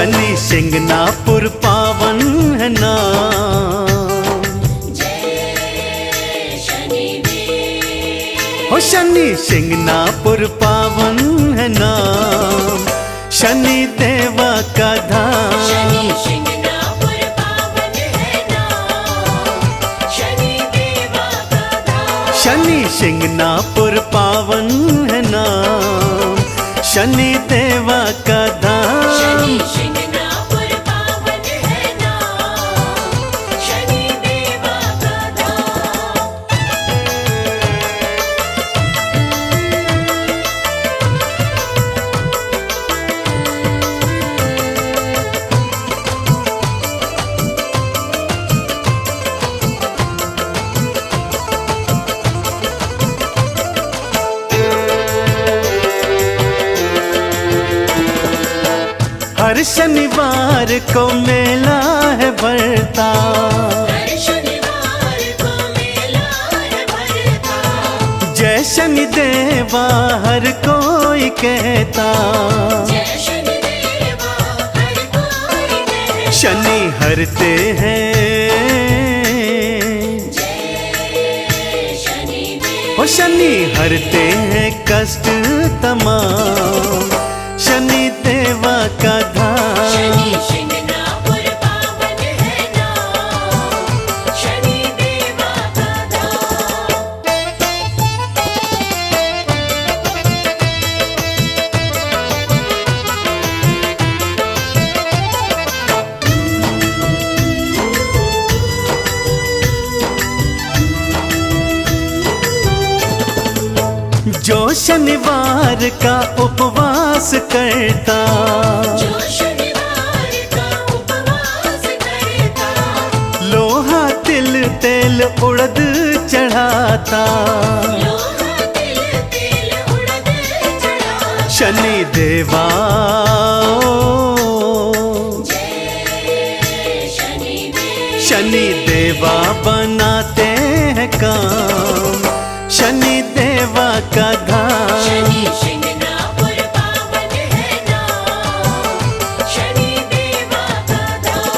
शनि शिंगनापुर पावन है नाम। जय शनिदेव। हो शनि शिंगनापुर पावन है नाम, शनि देवा का धाम। शनि शिंगनापुर पावन है नाम, शनि देवा का धाम। शनि शिंगनापुर पावन है नाम, शनि देवा का धाम। शनि शिंगनापुर पावन है नाम, शनि देवा का धाम। हर शनिवार को मेला है भरता, हर शनिवार को मेला है भरता। जय शनि देवा हर कोई कहता। जय शनिदेवा हर कोई कहता। शनि हरते हैं, जय शनिदेव। ओ शनि हरते हैं कष्ट तमाम, शनि देवा का धाम। शनि शिंगनापुर पावन है नाम, शनि देवा का धाम। जो शनिवार का उपवास करता, जो शनिवार का उपवास करता। लोहा तिल तेल उड़द चढ़ाता। लोहा तिल तेल उड़द चढ़ाता। शनि देवा जय शनिदेव। शनि देवा बनाते हैं काम, शनि देवा का धाम। शनि शिंगनापुर पावन है नाम, शनि देवा का धाम।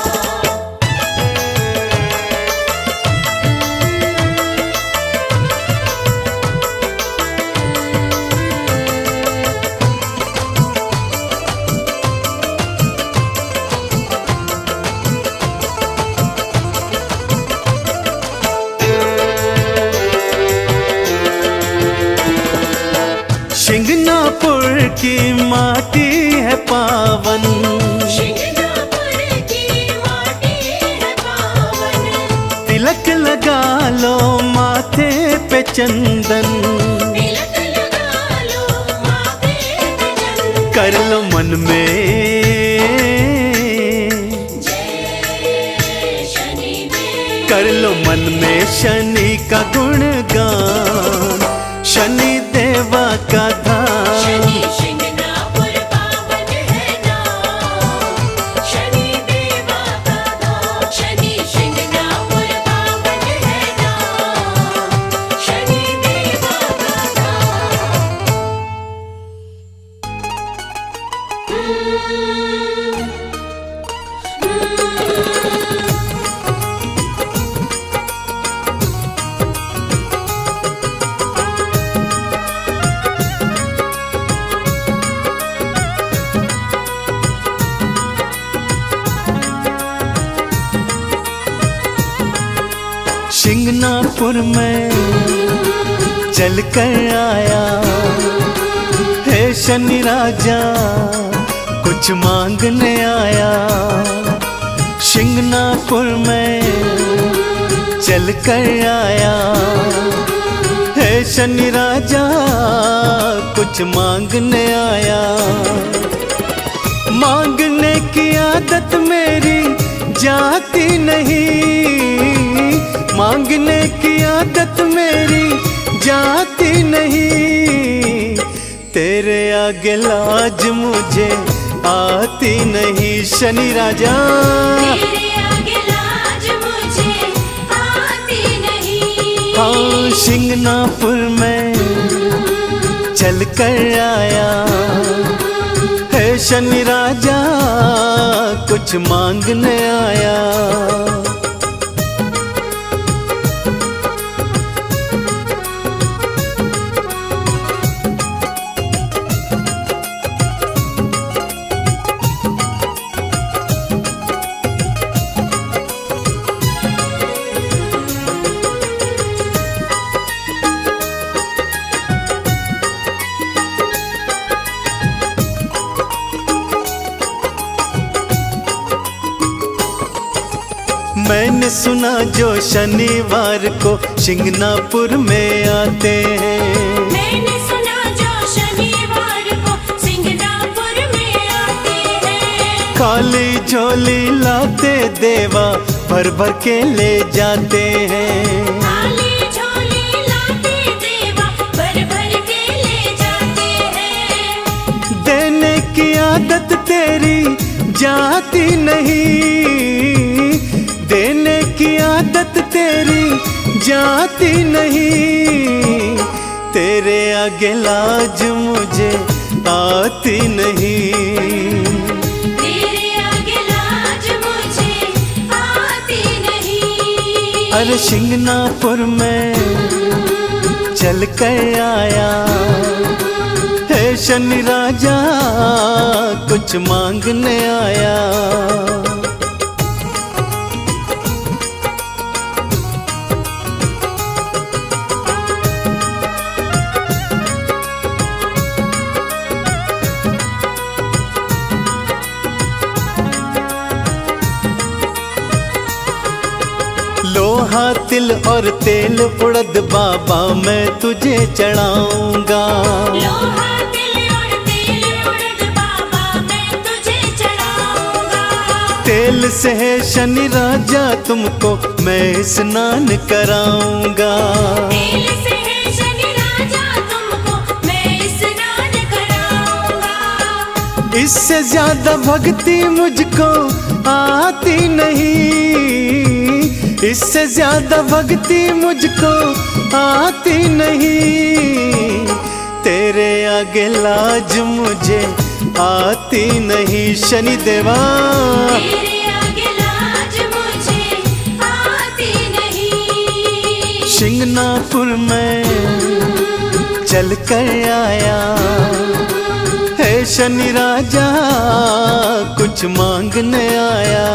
शिंगनापुर की माटी है पावन, शिंगनापुर की माटी है पावन। तिलक लगा लो माथे पे चंदन, तिलक लगा लो माथे पे चंदन। कर लो मन में, जय शनिदेव। कर लो मन में शनि का गुणगान, शनि देवा का धाम। शनि शिंगनापुर पावन है नाम, शनि देवा का धाम। शनि शिंगनापुर पावन है नाम, शनि देवा का धाम। शिंगनापुर में चल कर आया, हे शनि राजा कुछ मांगने आया। शिंगनापुर में चल कर आया, हे शनि राजा कुछ मांगने आया। मांगने की आदत मेरी जाती नहीं, मांगने की आदत मेरी जाती नहीं। तेरे आगे लाज मुझे आती नहीं शनि राजा। तेरे आगे लाज मुझे आती नहीं। हाँ शिंगनापुर में चल कर आया, हे शनि राजा कुछ मांगने आया। मैंने सुना जो शनिवार को शिंगनापुर में आते हैं। मैंने सुना जो शनिवार को सिंगनापुर में आते हैं। खाली झोली लाते देवा भर भर के ले जाते हैं। खाली झोली लाते देवा भर भर के ले जाते हैं। देने की आदत तेरी जाती नहीं, देने की आदत तेरी जाती नहीं। तेरे आगे लाज मुझे आती नहीं। तेरे आगे लाज मुझे आती नहीं। अरे शिंगनापुर में चल कर आया, हे शनि राजा कुछ मांगने आया। लोहा तिल और तेल उड़द बाबा मैं तुझे चढ़ाऊंगा। लोहा तिल और तेल उड़द बाबा मैं तुझे चढ़ाऊंगा। तेल से है शनि राजा तुमको मैं स्नान कराऊंगा। तेल से है शनि राजा तुमको मैं स्नान कराऊंगा। इससे ज्यादा भक्ति मुझको आती नहीं, इससे ज्यादा भक्ति मुझको आती नहीं। तेरे आगे लाज मुझे आती नहीं शनि देवा। तेरे आगे लाज मुझे आती नहीं। शिंगनापुर में चल कर आया, हे शनि राजा कुछ मांगने आया।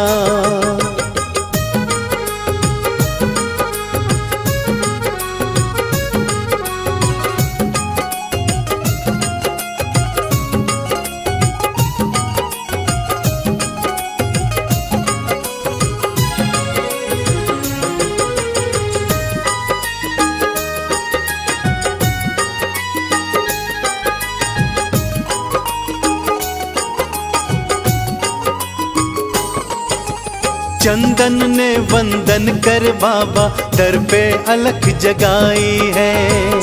चंदन ने वंदन कर बाबा दर पे अलख जगाई है।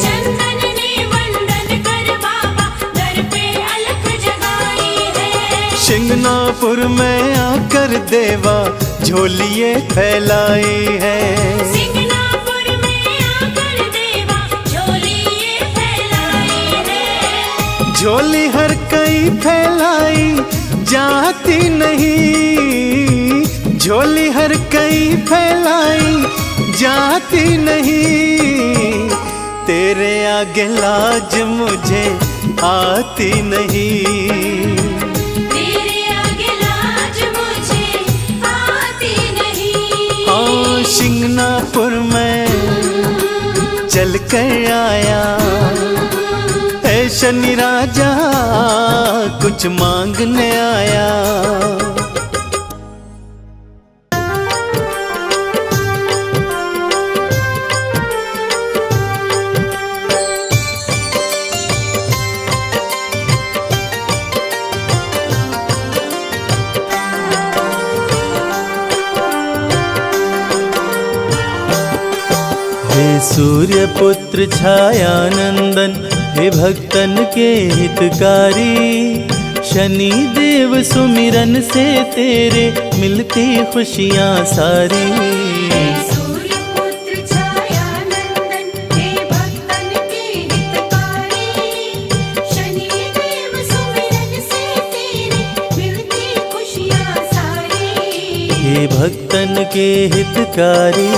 चंदन ने वंदन कर बाबा दर पे अलख जगाई है। शिंगनापुर में आकर देवा झोलिए फैलाई है। सिंगनापुर में आकर देवा झोलिए फैलाई है। झोली हर कई फैलाई जाती नहीं, झोली हर कई फैलाई जाती नहीं। तेरे आगे लाज मुझे आती नहीं। तेरे आगे लाज मुझे आती नहीं। हाँ शिंगनापुर में चल कर आया, हे शनि राजा कुछ मांगने आया। हे सूर्य पुत्र छायानंदन, हे भक्तन के हितकारी। शनि देव सुमिरन से तेरे मिलती खुशियाँ सारी। सूर्य पुत्र छायानंदन, हे भक्तन के हितकारी। शनि देव सुमिरन से तेरे के हितकारी।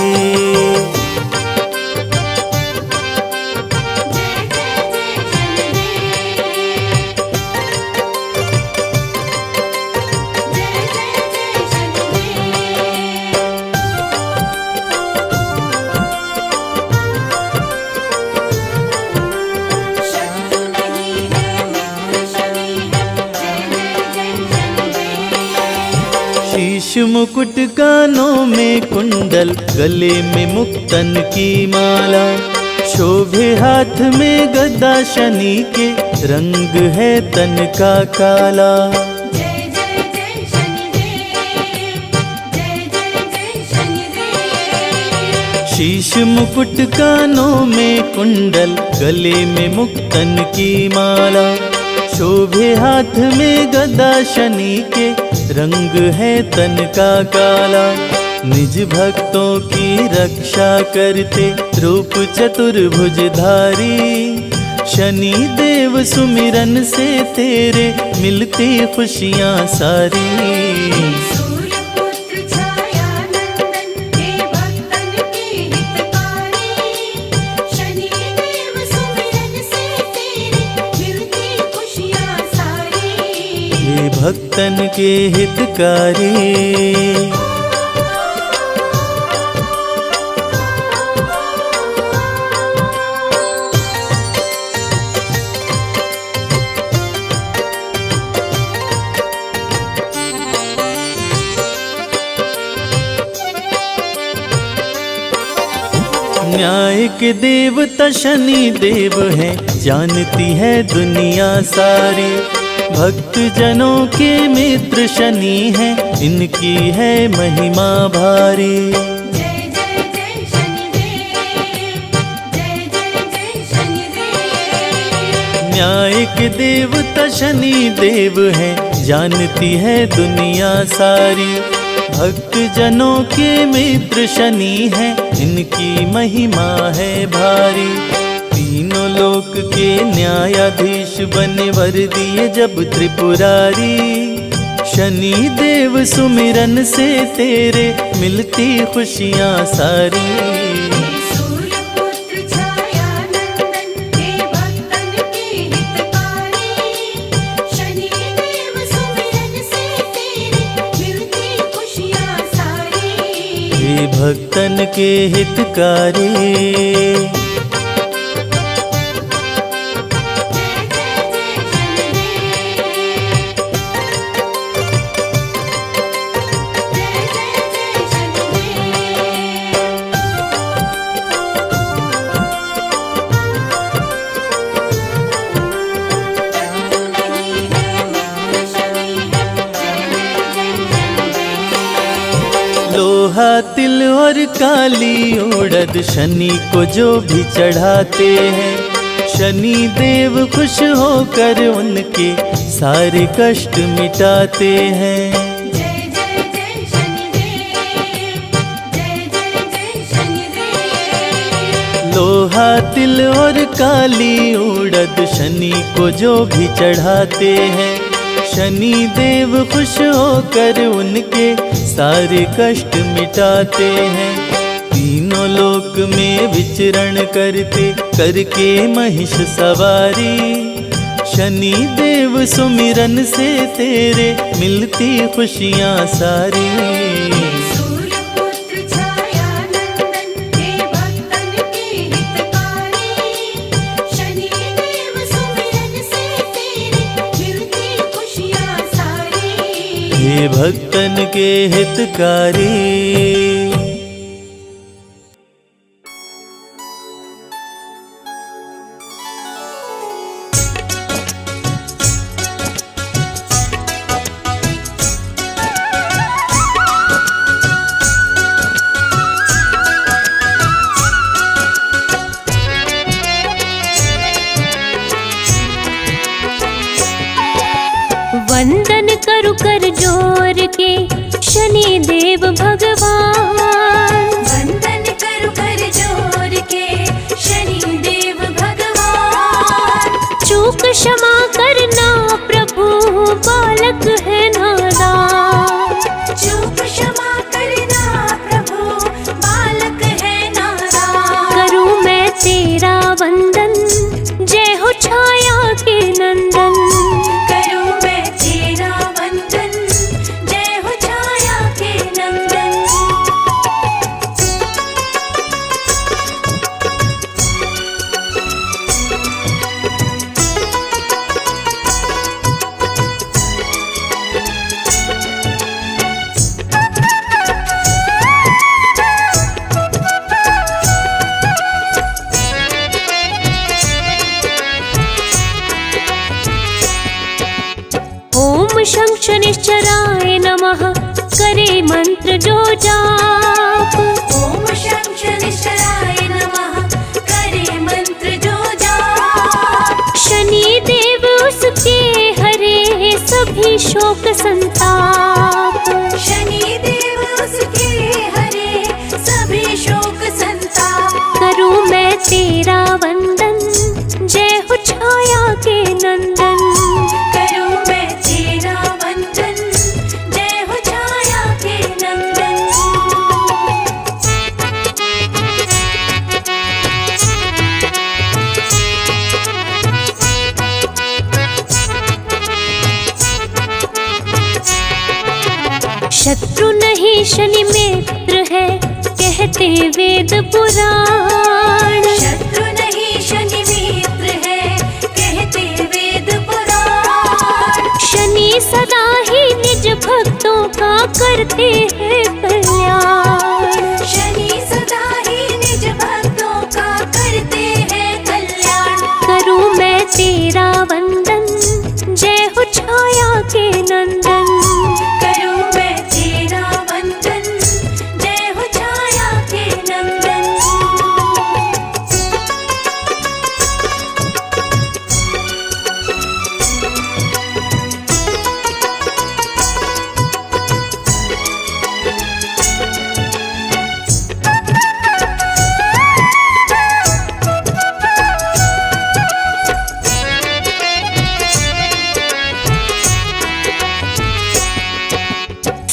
शीश मुकुट कानों में कुंडल, गले में मुक्तन की माला, शोभे हाथ में गदा शनि के, रंग है तन का काला। जय जय जय शनिदेव, जय जय जय शनिदेव। शीश मुकुट कानों में कुंडल, गले में मुक्तन की माला, शोभे हाथ में गदा शनि के, रंग है तन का काला। निज भक्तों की रक्षा करते, रूप चतुर्भुजधारी, शनि देव सुमिरन से तेरे मिलती खुशियाँ सारी। सूर्यपुत्र छाया नंदन, हे भक्तन के हितकारी, शनिदेव सुमिरन से तेरे मिलती खुशियाँ सारी। ये भक्तन के हितकारी। न्याय के देवता शनि देव हैं, जानती है दुनिया सारी। भक्त जनों के मित्र शनि हैं, इनकी है महिमा भारी। जय जय जय शनिदेव, जय जय जय शनिदेव। न्याय के देवता शनि देव हैं, जानती है दुनिया सारी। भक्त जनों के मित्र शनि हैं, इनकी महिमा है भारी। तीनों लोक के न्यायाधीश बने वर दिए जब त्रिपुरारी, शनि देव सुमिरन से तेरे मिलती खुशियाँ सारी। सूर्यपुत्र छाया नंदन, हे भक्तन के हितकारी, शनिदेव सुमिरन से तेरे मिलती खुशियाँ सारी। हे भक्तन के हितकारी। लोहा तिल और काली उड़द शनि को जो भी चढ़ाते हैं, शनि देव खुश होकर उनके सारे कष्ट मिटाते हैं। जय जय जय शनिदेव, जय जय जय शनिदेव। लोहा तिल और काली उड़द शनि को जो भी चढ़ाते हैं, शनि देव खुश होकर उनके सारे कष्ट मिटाते हैं। तीनों लोक में विचरण करते करके महिष सवारी, शनि देव सुमिरन से तेरे मिलती खुशियाँ सारी। सूर्यपुत्र छाया नंदन, हे भक्तन के हितकारी, शनिदेव सुमिरन से तेरे मिलती खुशियाँ सारी। हे भक्तन के हितकारी। वंदन करु कर जोर के शनि देव भगवान, करे मंत्र जो जाप। ओम शं शनिश्चराय नमः, करे मंत्र जो जाप। शनि देव उसके हरे सभी शोक संताप। शनि देव उसके हरे सभी शोक संताप। करूं मैं तेरा वंदन, जय हो छाया के नंदन। करूं मैं तेरा वंदन, जय हो छाया के नंदन। शत्रु नहीं शनि मित्र है, कहते वेद पुराण। शत्रु नहीं शनि मित्र है, कहते वेद पुराण। शनि सदा ही निज भक्तों का करते हैं कल्याण। शनि सदा ही निज भक्तों का करते हैं कल्याण। करूं मैं तेरा वंदन, जय हो छाया के नंदन। करूं मैं तेरा वंदन, जय हो छाया के नंदन।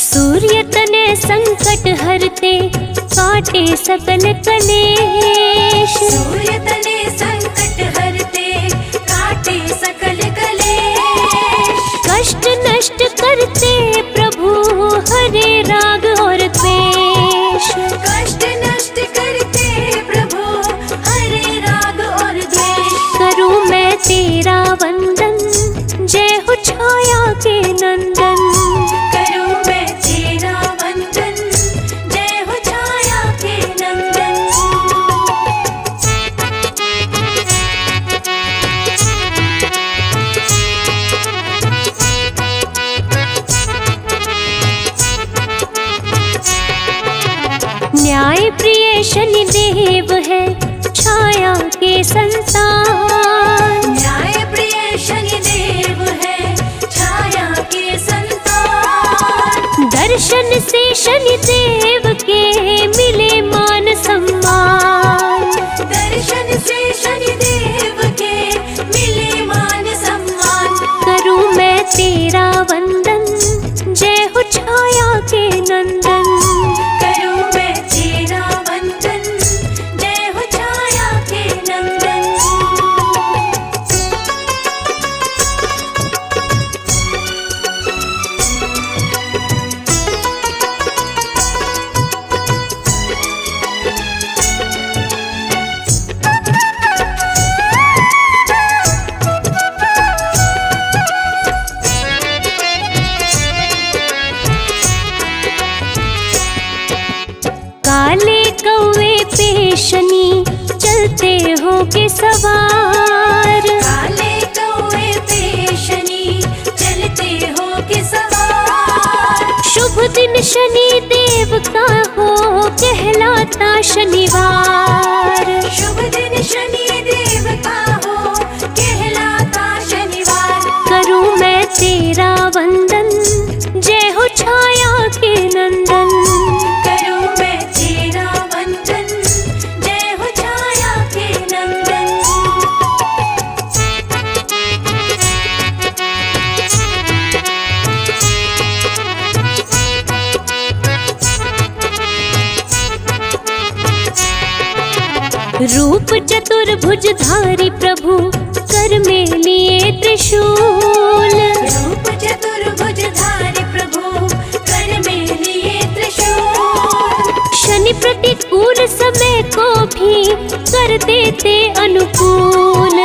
सूर्य तने संकट हरते, काटे सकल कलेश। सूर्य तने संकट हरते, काटे सकल कलेश। कष्ट नष्ट करते प्रभु, हरे राग और द्वेष। कष्ट नष्ट करते प्रभु, हरे राग और द्वेष। करूं मैं तेरा वंदन, जय हो छाया के नंदन। करूं मैं तेरा वंदन, जय हो छाया के नंदन। न्याय प्रिय शनि देव है, छाया के संतान। न्याय प्रिय शनि देव है, छाया के संतान। दर्शन से शनि देव के मिले मान सम्मान। दर्शन से शनि देव के मिले मान सम्मान। करूं मैं तेरा वंदन, जय हो छाया के नंदन। करूं मैं तेरा वंदन, जय हो छाया के नंदन। काले कौवे पे शनि, चलते हो के सवार। काले कौवे पे शनि, चलते हो के सवार। शुभ दिन शनि देव का हो, कहलाता शनिवार। शुभ दिन शनि देव का हो, कहलाता शनिवार। करूं मैं तेरा वंदन, जय हो छाया के नंदन। करूं मैं तेरा वंदन, जय हो छाया के नंदन। रूप चतुर्भुजधारी प्रभु, कर में लिए त्रिशूल। रूप चतुर्भुजधारी प्रभु, कर में लिए त्रिशूल। शनि प्रतिकूल समय को भी कर देते अनुकूल।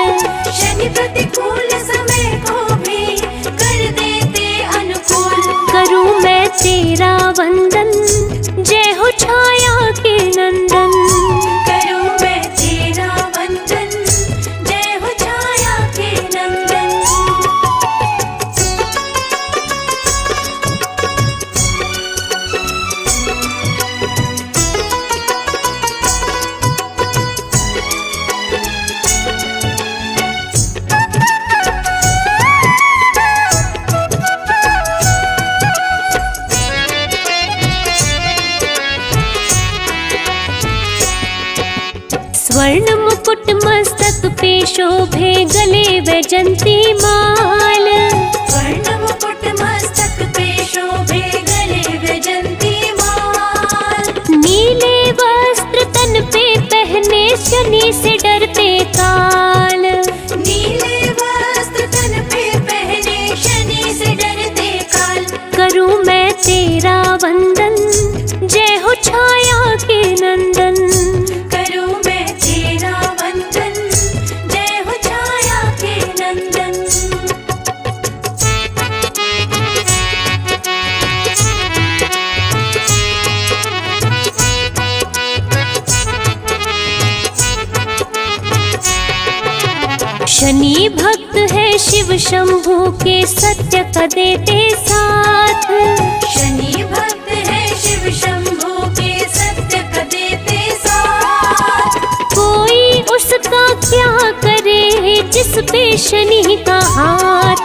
शनि प्रतिकूल समय को भी कर देते अनुकूल। करूं मैं तेरा वंदन, जय हो छाया के नंदन। करूं मैं तेरा वंदन, जय हो छाया के नंदन। स्वर्ण मुकुट मस्तक पे शोभे, गले वैजंती माल। स्वर्ण मुकुट मस्तक पे शोभे, गले वैजंती माल। नीले वस्त्र तन पे पहने, शनि से डरते काल। नीले वस्त्र तन पे पहने, शनि से डरते काल। करूं मैं तेरा वंदन, जय हो छाया के नंदन। करूं मैं तेरा वंदन, जय हो छाया के नंदन। शनि भक्त है शिव शंभू के, सत्य का देते साथ। शनि भक्त है शिव शंभू के, सत्य का देते साथ। कोई उसका क्या करे, जिस पे शनि का हाथ।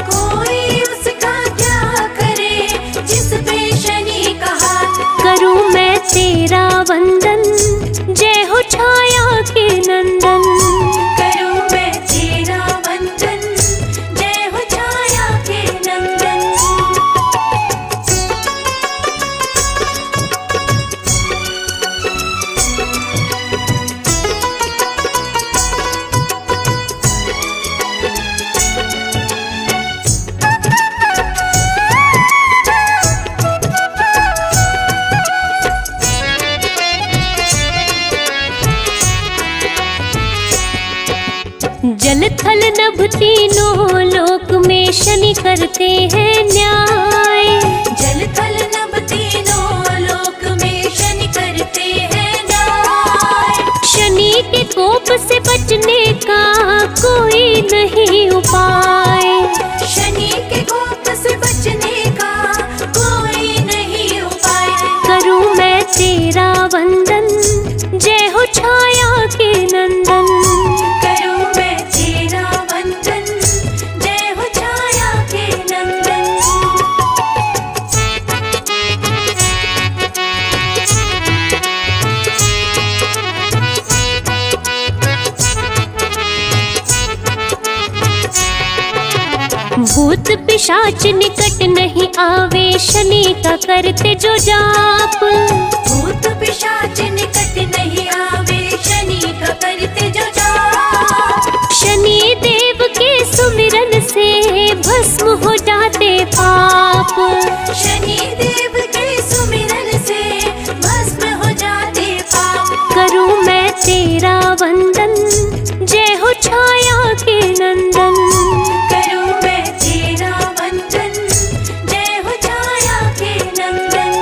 कोई उसका क्या करे, जिस पे शनि का हाथ। करूं मैं तेरा वंदन, जय हो छाया के नंदन। करूं मैं तेरा वंदन, जय हो छाया के नंदन। जल थल नभ तीनों लोक में, शनि करते हैं न्याय। जल थल नभ तीनों लोक में, शनि करते हैं न्याय। शनि के कोप से बचने का कोई नहीं उपाय। शनि के कोप से बचने का कोई नहीं उपाय। करूं मैं तेरा वंदन, जय हो छाया के नंदन। करूं मैं तेरा वंदन, जय हो छाया के नंदन। भूत पिशाच निकट नहीं आवे, शनि का करते जो जाप। भूत पिशाच निकट नहीं आवे, शनि का करते जो जाप। शनि देव के सुमिरन से भस्म हो जाते पाप। शनि देव के सुमिरन से भस्म हो जाते पाप। करूं मैं तेरा वंदन, जय हो छाया के नंदन। करूं मैं तेरा वंदन, जय हो छाया के नंदन।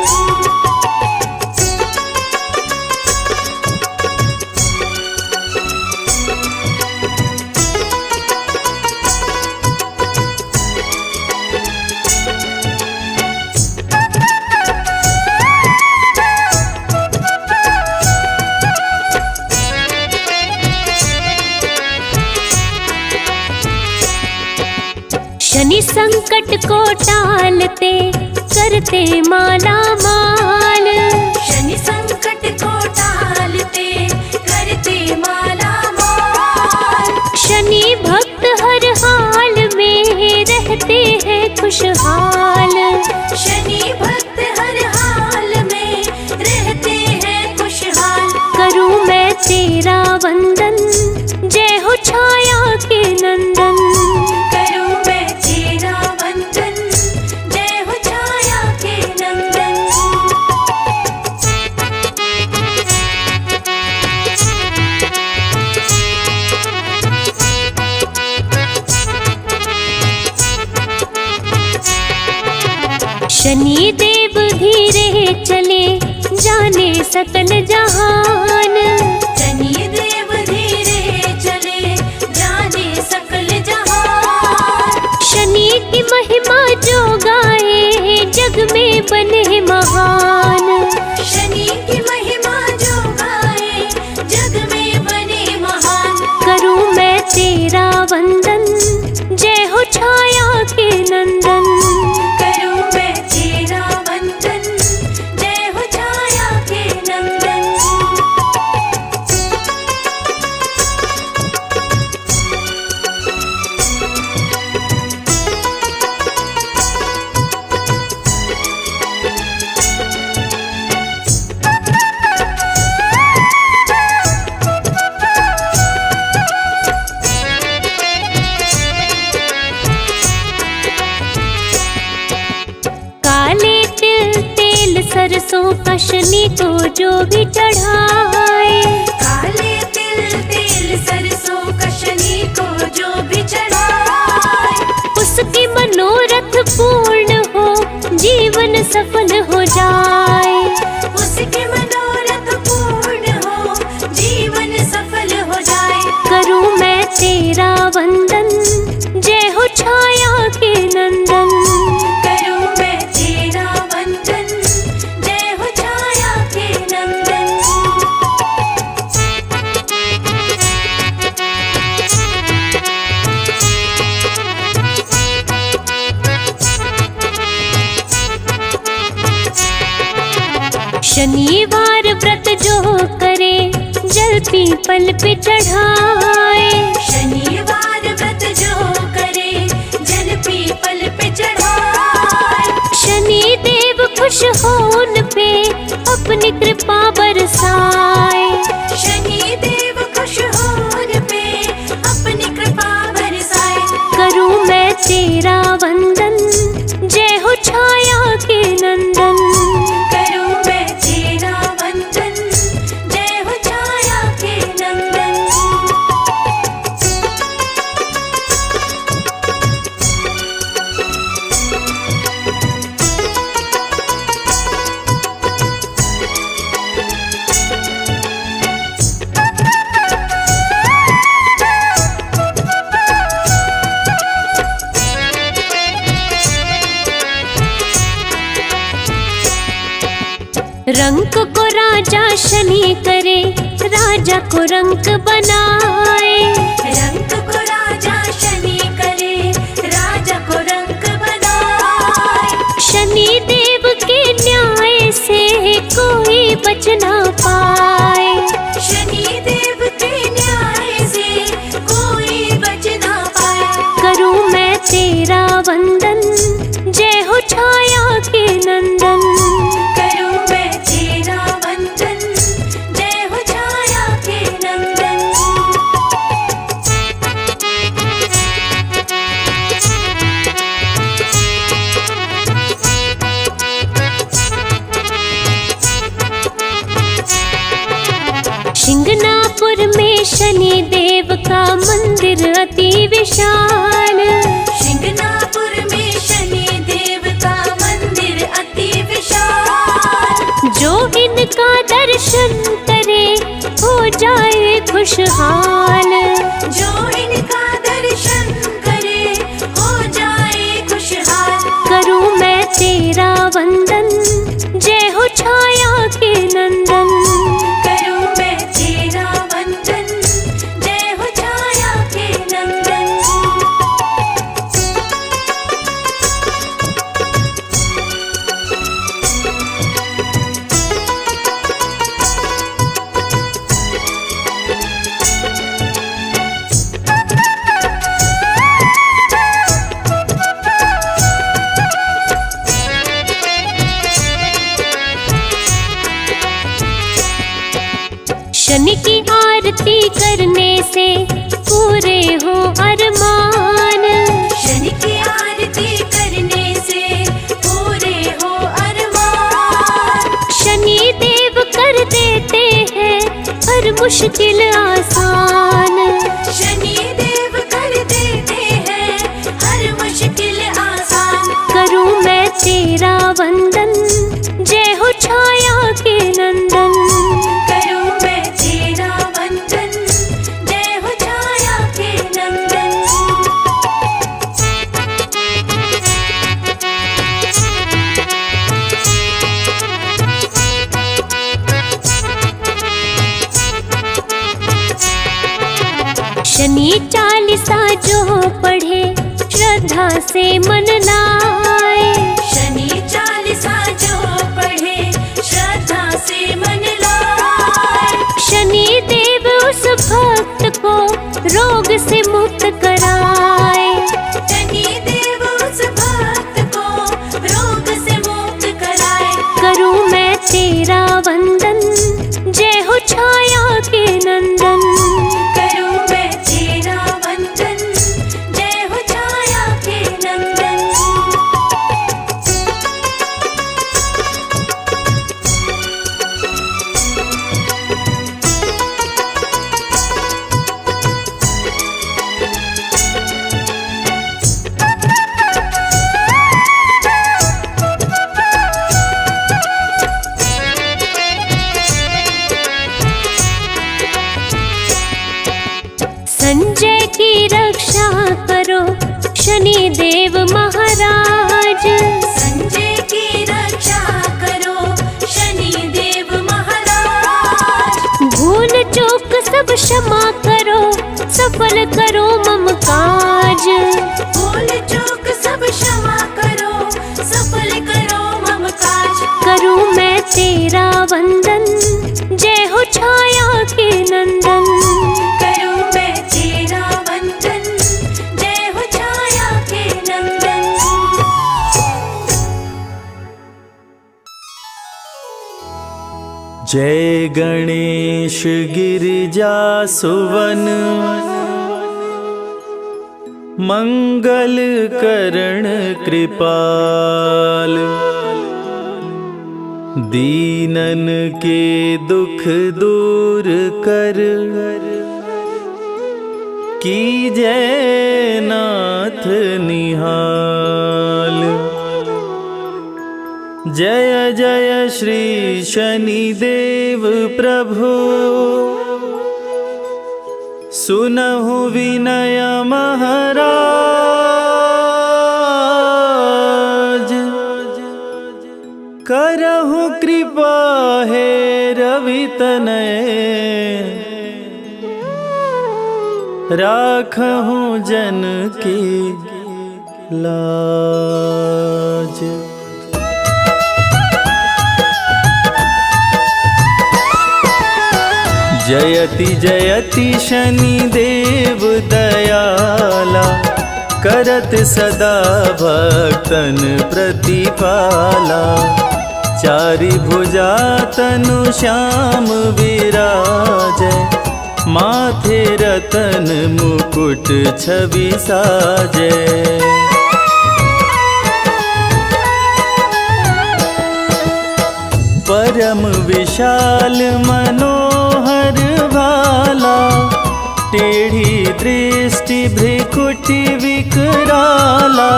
शनि संकट को टालते, करते माला माल। शनि संकट को टालते, करते माला माल। शनि भक्त हर हाल में रहते हैं खुशहाल। शनि भक्त हर हाल में रहते हैं खुशहाल। करूं मैं तेरा वंदन, जय हो छाया के नंदन। करूं मैं तेरा वंदन, जय हो छाया के नंदन। शनि देव धीरे चले, जाने सकल जहान। शनि देव धीरे चले, जाने सकल जहान। शनि की महिमा जो गाए, जग में बने महान। शनि की महिमा जो गाए, जग में बने महान। करूं मैं तेरा वंदन, जय हो छाया के नंदन। करूं मैं तेरा वंदन, जय हो छाया के नंदन। जो भी चढ़ाए, काले तिल तेल सरसों का शनि को जो भी चढ़ाए, उसकी मनोरथ पूर्ण हो, जीवन सफल हो जाए। उसके मनोरथ पूर्ण हो, जीवन सफल हो जाए। करूं मैं तेरा वंदन, जय हो छाया के नंदन। करूं मैं तेरा वंदन, जय हो छाया के नंदन। शनिवार व्रत जो करे, जल पीपल पे चढ़ाए, शनिवार व्रत जो करे, जल पीपल पे चढ़ाए। शनि देव खुश हो उन पे, अपनी कृपा बरसाए। शनि देव खुश हो उन पे, अपनी कृपा बरसाए। करूं मैं तेरा वंदन, जय हो छाया के नंदन। करूं मैं तेरा वंदन, जय हो छाया के नंदन। रंक को राजा शनि करे, राजा को रंक बनाए। रंक को राजा शनि करे, राजा को रंक बनाए। शनि देव के न्याय से कोई बच ना पाए। शनि देव के न्याय से कोई बच ना पाए। करूं मैं तेरा वंदन, जय हो छाया के नंदन। करूं मैं तेरा वंदन, जय हो छाया के नंदन। शिंगनापुर में शनि देव का मंदिर अति विशाल। शिंगनापुर में शनि देव का मंदिर अति विशाल। जो इनका दर्शन करे, हो जाए खुशहाल। जो इनका दर्शन करे, हो जाए खुशहाल। करूं मैं तेरा वंदन, जय हो छाया के नंदन। करूं मैं तेरा वंदन, जय हो छाया के नंदन। शनि की आरती करने से पूरे हो अरमान। शनि की आरती करने से पूरे हो अरमान। शनि देव कर देते हैं हर मुश्किल आसान। शनि देव कर देते हैं हर मुश्किल आसान। करूं मैं तेरा वंदन, जय हो छाया के नंदन। करूं मैं तेरा वंदन, जय हो छाया के नंदन। शनि चालीसा जो पढ़े, श्रद्धा से मन लाए। शनि चालीसा जो पढ़े, श्रद्धा से मन लाए। शनि देव उस भक्त को रोग से मुक्त कराए। शनि देव उस भक्त को रोग से मुक्त कराए। करूं मैं तेरा वंदन, जय हो छाया के नंदन। करूं मैं तेरा वंदन, जय हो छाया के नंदन। संजय की रक्षा करो शनि देव महाराज। संजय की रक्षा करो शनि देव महाराज। भूल चूक सब क्षमा करो सफल करो मम काज। भूल चूक सब क्षमा करो सफल करो मम काज। करूं मैं तेरा वंदन जय हो छाया के नंदन। करूं मैं तेरा वंदन जय हो छाया के नंदन। जय गणेश गिरिजा सुवन मंगल करण कृपाल। दीनन के दुख दूर कर कीजय नाथ निहाल। जय जय श्री शनिदेव प्रभु सुनहु विनय महाराज। करहु कृपा है रवि तनय राखहु जन की लाज। जयति जयति शनिदेव दयाला करत सदा भक्तन प्रतिपाला। चारि भुजा तनु श्याम विराजय माथे रतन मुकुट छवि साजय। परम विशाल मनोहर भाला टेढ़ी दृष्टि भ्रिकुटि विकराला।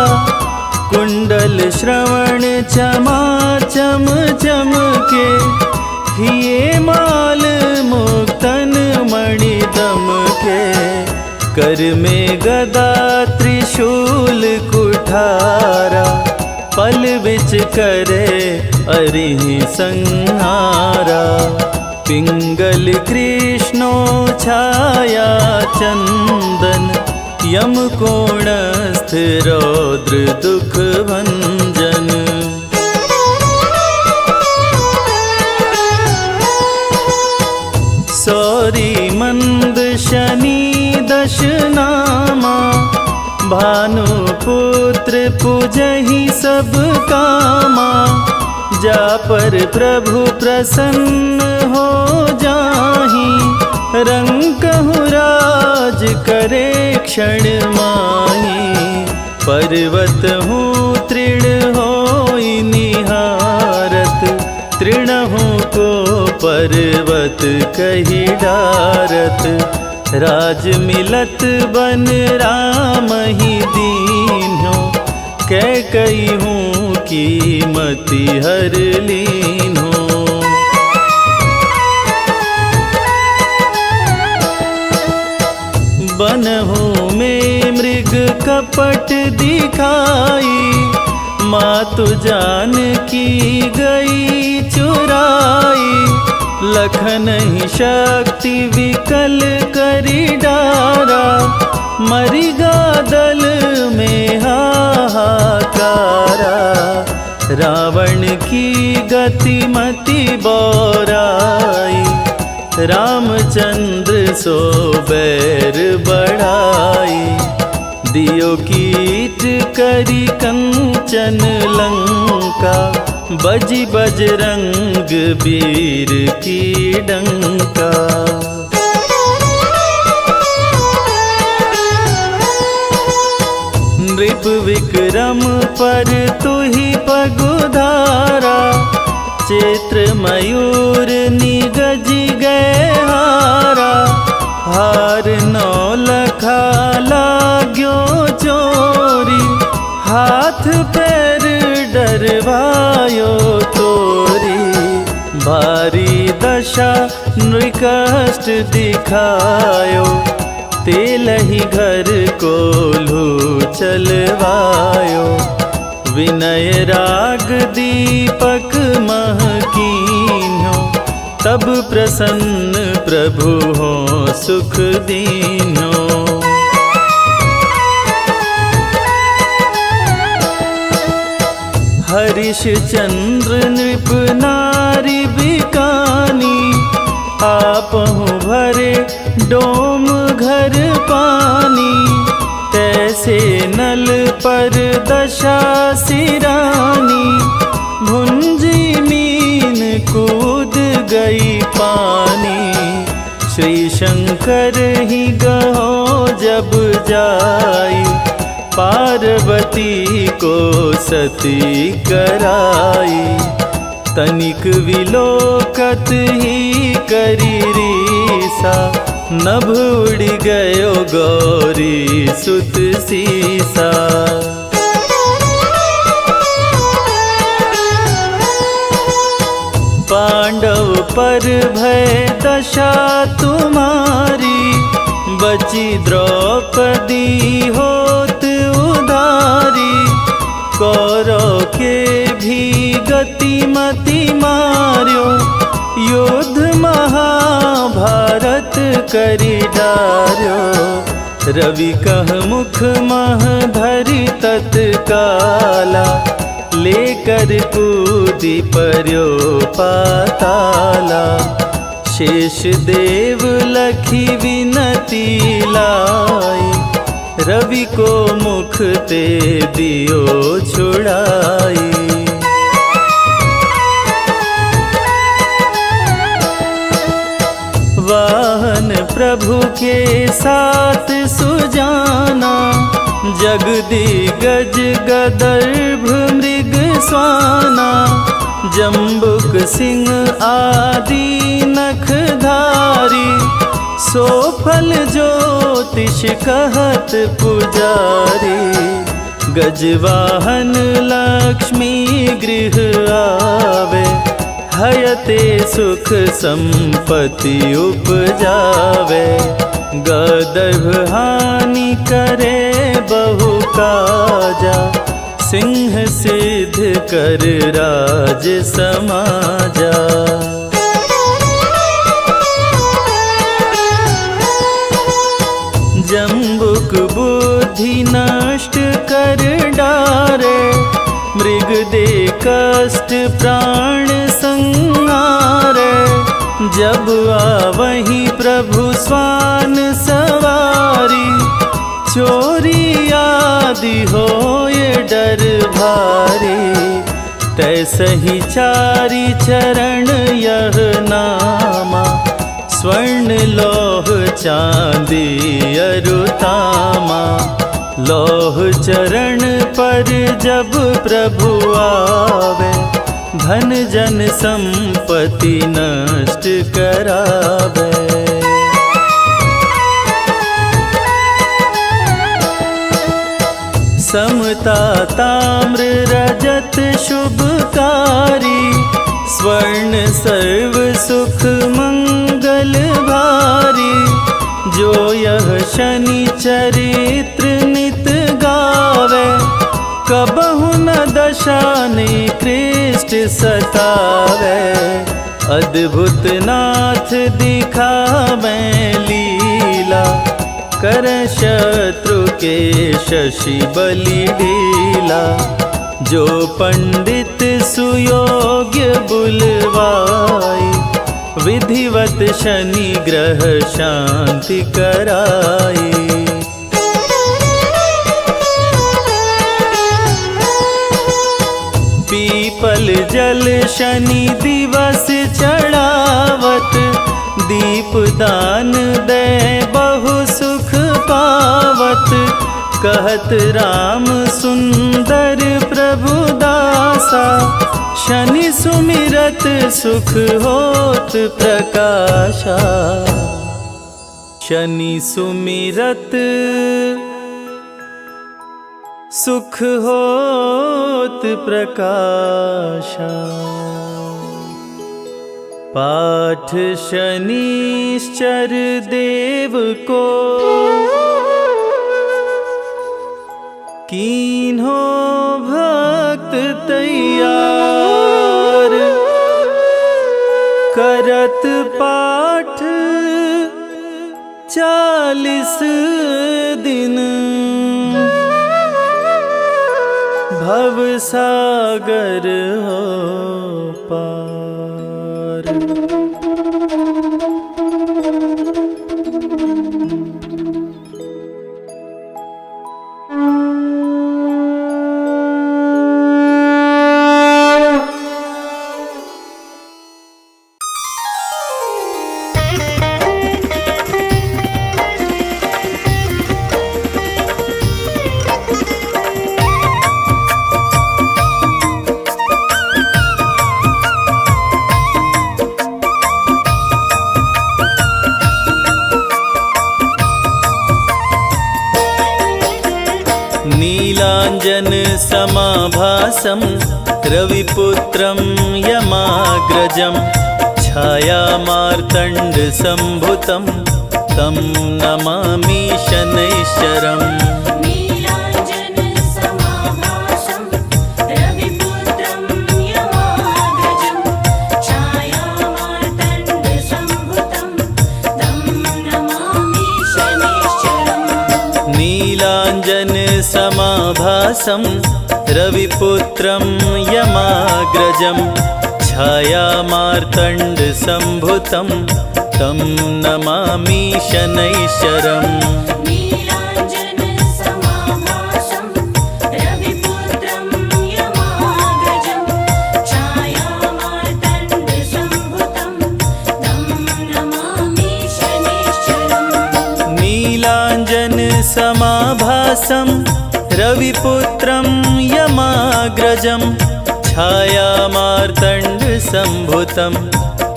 कुंडल श्रवण चमाचम चमके हिये माल मुक्तन मणि दमके। कर में गदा त्रिशूल कुठारा पल बिच करे अरिहि संहारा। पिंगल कृष्णो छाया चंदन यम कोणस्थ रौद्र दुख भंजन। सौरी मंद शनि दश नामा भानुपुत्र पूजहि सब कामा। जा पर प्रभु प्रसन्न हो जाहि रंकहु राज करे क्षण माहि। पर्वत हूँ तृण होई निहारत तृणहु को पर्वत कहि डारत। राज मिलत बन राम ही दीन्हो कैकई हूँ कीमति हर लीन्हो। बनहु में मृग कपट दिखाई मातु जानकी गई चुराई। लखन ही शक्ति विकल करी डारा मरिगा दल में हाहाकारा। रावण की गति मति बौराई रामचंद्र सो बैर बढ़ाई। दियो कीट करी कंचन लंका बजी बजरंग वीर की डंका। नृप विक्रम पर तुहि पगुधारा चैत्र मयूर निगज गए हारा। हार नौ लखा लाग्यो चोरी हाथ पैर डरवायो तोरी। भारी दशा नृकष्ट दिखायो तेलहि घर कोल्हू चलवायो। विनय राग दीपक महकीन्यो, तब प्रसन्न प्रभु हो सुख दीन्यो। हरिश्चंद्र नृप नारी बिकानी, आपहु भरे डोम घर पानी। तैसे नल पर दशा सिरानी, भुंजी मीन कूद गई पानी। श्री शंकर ही गहो जब जाई, पार्वती को सती कराई। तनिक विलोकत ही करी रीसा, नभ उड़ गयो गौरी सुत सीसा। पांडव पर भय दशा तुम्हारी, बची द्रौपदी होत उधारी। कौरव के भी गति मति मार्यो, युद्ध महाभारत करी डार्यो। रवि कह मुख मह धरि तत्काला, लेकर कूदी पर्यो पाताला। शेष देव लखी विनती लाई, रवि को मुख ते दियो छुड़ाई। वाहन प्रभु के साथ सुजाना, जगदिगज गदर्भ मृग स्वाना। जम्बुक सिंह आदि नखधारी, सो फल ज्योतिष कहत पुजारी। गजवाहन लक्ष्मी गृह आवे, हयते सुख संपत्ति उपजावे। गदर्भ हानि करे बहु काजा, सिंह सिद्ध कर राज समाजा। जम्बुक बुद्धि नष्ट कर डारे, मृग दे कष्ट प्राण संहारे। जब आवहि प्रभु स्वान सवारी, चोरी आदि होए डर भारी। तैसहि चारि चरण यह नामा, स्वर्ण लौह चांदी अरुतामा। लौह चरण पर जब प्रभु आवे, धन जन संपत्ति नष्ट करावे। समता ताम्र रजत शुभकारी, स्वर्ण सर्व सुख मंगल भारी। जो यह शनि चरित्र नित गावे, कबहु न दशा निकृष्ट सतावे। अद्भुत नाथ दिखावे लीला, कर शत्रु के शशि बलि ढीला। जो पंडित सुयोग्य बुलवाई, विधिवत शनि ग्रह शांति कराई। पीपल जल शनि दिवस चढ़ावत, दीप दान दे बहु सुख पावत। कहत राम सुंदर प्रभु दासा, शनि सुमिरत सुख होत प्रकाशा। शनि सुमिरत सुख होत प्रकाशा। पाठ शनिश्चर देव को कीन्हो भक्त तैयार, करत पाठ 40 दिन, भव सागर हो पार। नीलाञ्जन समाभासं रविपुत्रं यमाग्रजं, छायामार्तण्डसम्भुतं तं नमामि शनैश्चरम्। नीलाञ्जन समाभासं रविपुत्रं यमाग्रजं, छायामार्तण्डसम्भुतं तं नमामि शनैश्चरम्। नीलाञ्जन समाभासं रविपुत्रं यमाग्रजं, छायामार्तण्डसम्भुतं तं नमामि शनैश्चरम्। नीलाञ्जन समाभासं रविपुत्रं यमाग्रजं, छायामार्तण्डसम्भुतं तं नमामि शनैश्चरम्। नीलाञ्जन समाभासं रविपुत्रं यमाग्रजं, छायामार्तण्डसम्भुतं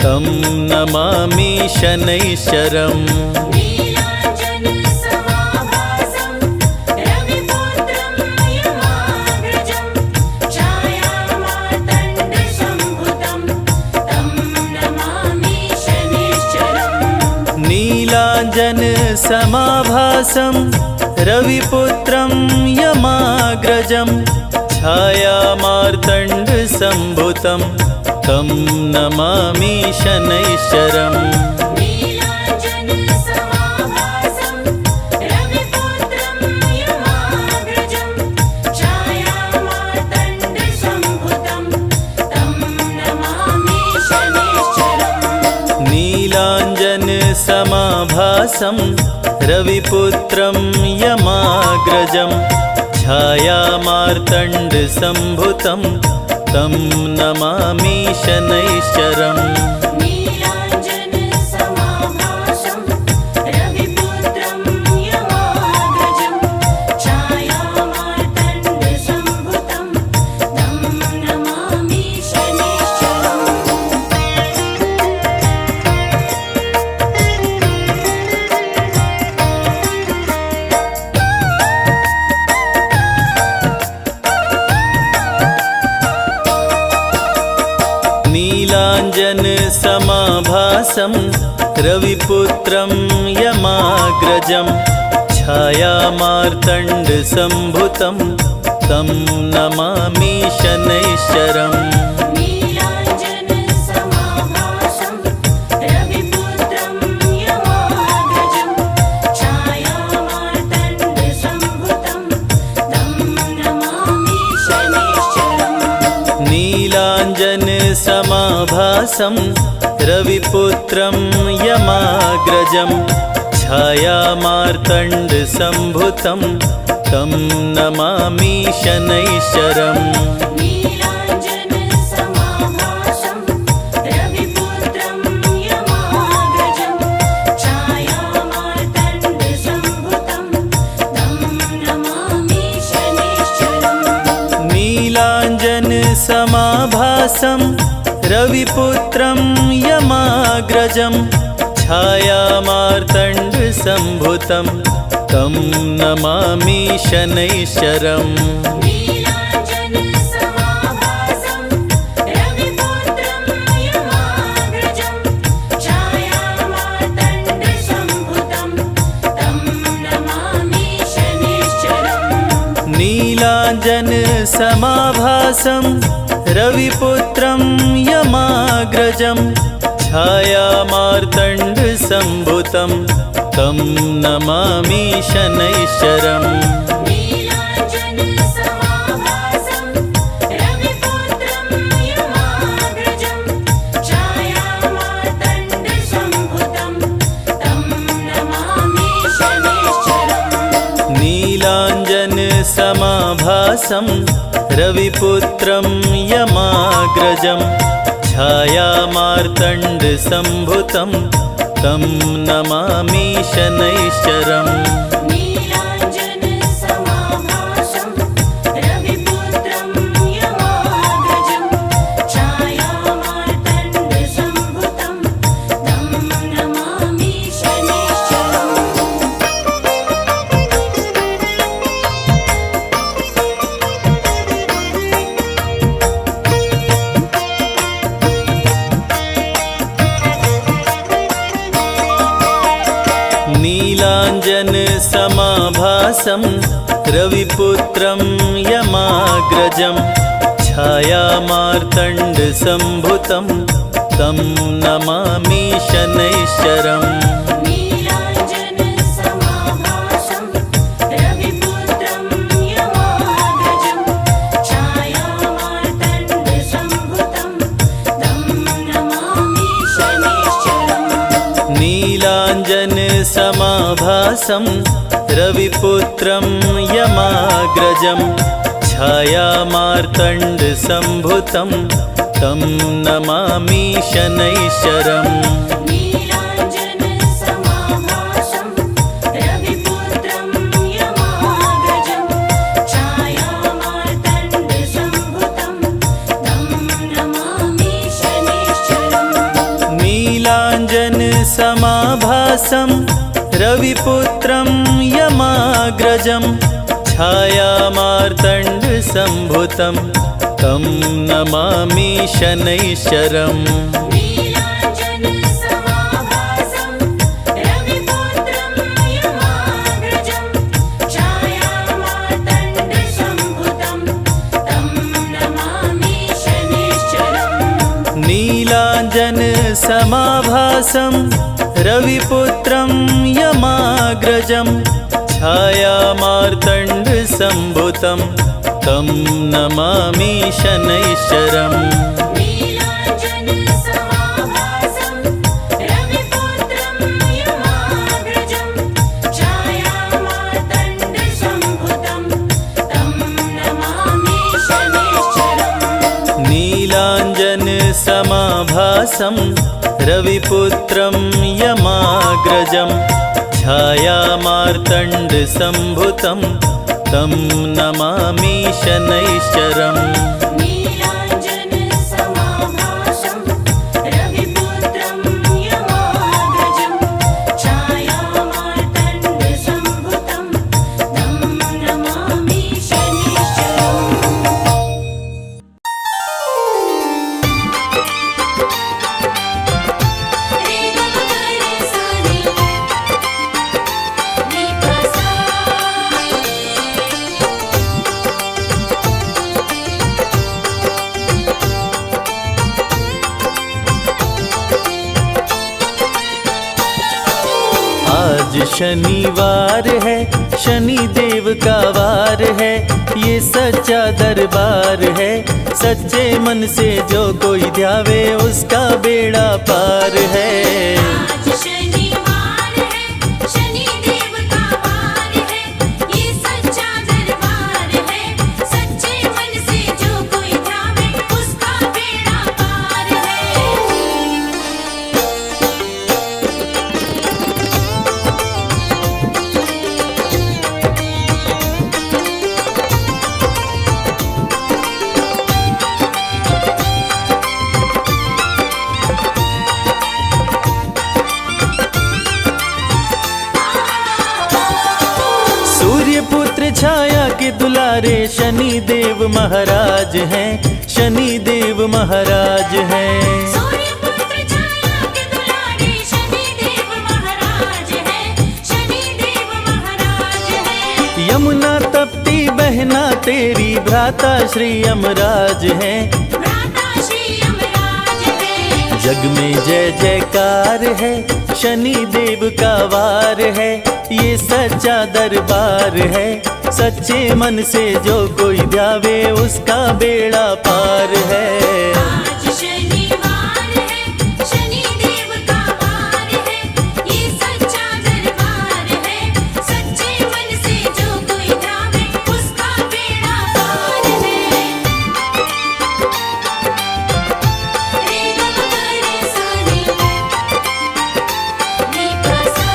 तं नमामि शनैश्चरम्। नीलाञ्जन समाभासं रविपुत्रं यमाग्रजं, छायामार्तण्डसम्भुतं तं नमामि शनैश्चरम्। नीलाञ्जन समाभासं रविपुत्रं यमाग्रजं, छायामार्तण्डसम्भुतं तं नमामि शनैश्चरम्। नीलाञ्जन समाभासं रविपुत्रं यमाग्रजं, छायामार्तण्डसम्भुतं तं नमामि शनैश्चरम्। नीलाञ्जन समाभासं रविपुत्रं यमाग्रजं, छायामार्तण्डसम्भुतं तं नमामि शनैश्चरम्। नीलाञ्जन समाभासं रविपुत्रं यमाग्रजं, छायामार्तण्डसम्भुतं तं नमामि शनैश्चरम्। नीलाञ्जन समाभासं रविपुत्रं यमाग्रजं, छायामार्तण्डसम्भुतं तं नमामि शनैश्चरम्। नीलाञ्जन समाभासं रविपुत्रं यमाग्रजं, छायामार्तण्डसम्भुतं तं नमामि शनैश्चरम्। नीलाञ्जन समाभासं रविपुत्रं यमाग्रजं, छायामार्तण्डसम्भुतं तं नमामि शनैश्चरम्। नीलाञ्जन समाभासं रविपुत्रं यमाग्रजं, छायामार्तण्डसम्भुतं तं नमामि शनैश्चरम्। नीलाञ्जन समाभासं रविपुत्रं यमाग्रजं, छायामार्तण्डसम्भुतं तं नमामि शनैश्चरम्। नीलाञ्जन समाभासं रविपुत्रं यमाग्रजं, नीलांजन समाभासं रविपुत्रं यमाग्रजं छाया मार्तण्ड संभुतं तं नमामि शनैश्चरम्। नीलांजन समाभासं रविपुत्रं यमाग्रजं छायामार्तण्ड संभुतं तं नमामि शनैश्चरम्। नीलांजन समाभासं रविपुत्रं यमाग्रजं छाया मार्तण्ड संभुतं तं नमामि शनैश्चरम्। नीलांजन समाभासं रविपुत्रं यमाग्रजं छायामार्तण्ड संभुतं तं नमामि शनैश्चरम्। नीलांजन समाभासं रविपुत्रं यमाग्रजं छाया मार्तण्ड संभुतं तं नमामि शनैश्चरम्। नीलांजन समाभासं रविपुत्रं यमाग्रजं छायामार्तण्ड संभुतं तं नमामि शनैश्चरम्। नीलांजन समाभासं रविपुत्रं यमाग्रजं छाया मार्तण्ड संभुतं तं नमामि शनैश्चरम्। नीलांजन समाभासं रविपुत्रं यमाग्रजं छायामार्तण्ड संभुतं तं नमामि शनैश्चरम्। नीलांजन समाभासं रविपुत्रं यमाग्रजं छाया मार्तण्ड संभुतं तं नमामि शनैश्चरम्। नीलांजन समाभासं रविपुत्रं यमाग्रजं छायामार्तण्ड संभुतं तं नमामि शनैश्चरम्। नीलांजन समाभासं रविपुत्रं यमाग्रजं छाया मार्तण्ड संभुतं तं नमामि शनैश्चरम्। नीलांजन समाभासं रविपुत्रं यमाग्रजं छायामार्तण्ड संभुतं तं नमामि शनैश्चरम्। नीलांजन समाभासं रविपुत्रं यमाग्रजं छाया मार्तण्ड संभुतं तं नमामि शनैश्चरम्। नीलांजन समाभासं रविपुत्रं यमाग्रजं छायामार्तण्ड संभुतं तं नमामि शनैश्चरम्। आज शनिवार है, शनि देव का वार है, ये सच्चा दरबार है। सच्चे मन से जो कोई ध्यावे उसका बेड़ा पार है। आज शनिवार है, शनि देव का वार है, ये सच्चा दरबार है। सच्चे मन से जो कोई ध्यावे उसका बेड़ा पार है। छाया के दुलारे शनि देव महाराज हैं, शनि देव महाराज हैं। सूर्यपुत्र छाया के दुलारे शनि देव महाराज है, शनि देव महाराज है। यमुना तपती बहना तेरी भ्राता श्री यमराज है। भ्राता श्री यमराज है। जग में जय जयकार है, शनि देव का वार है। ये सच्चा दरबार है, सच्चे मन से जो कोई ध्यावे उसका बेड़ा पार है। आज शनिवार है, शनि देव का वार है। ये सच्चा दरबार है, सच्चे मन से जो कोई ध्यावे उसका बेड़ा पार है। रे ग म ग रे सा रे, रे प सा।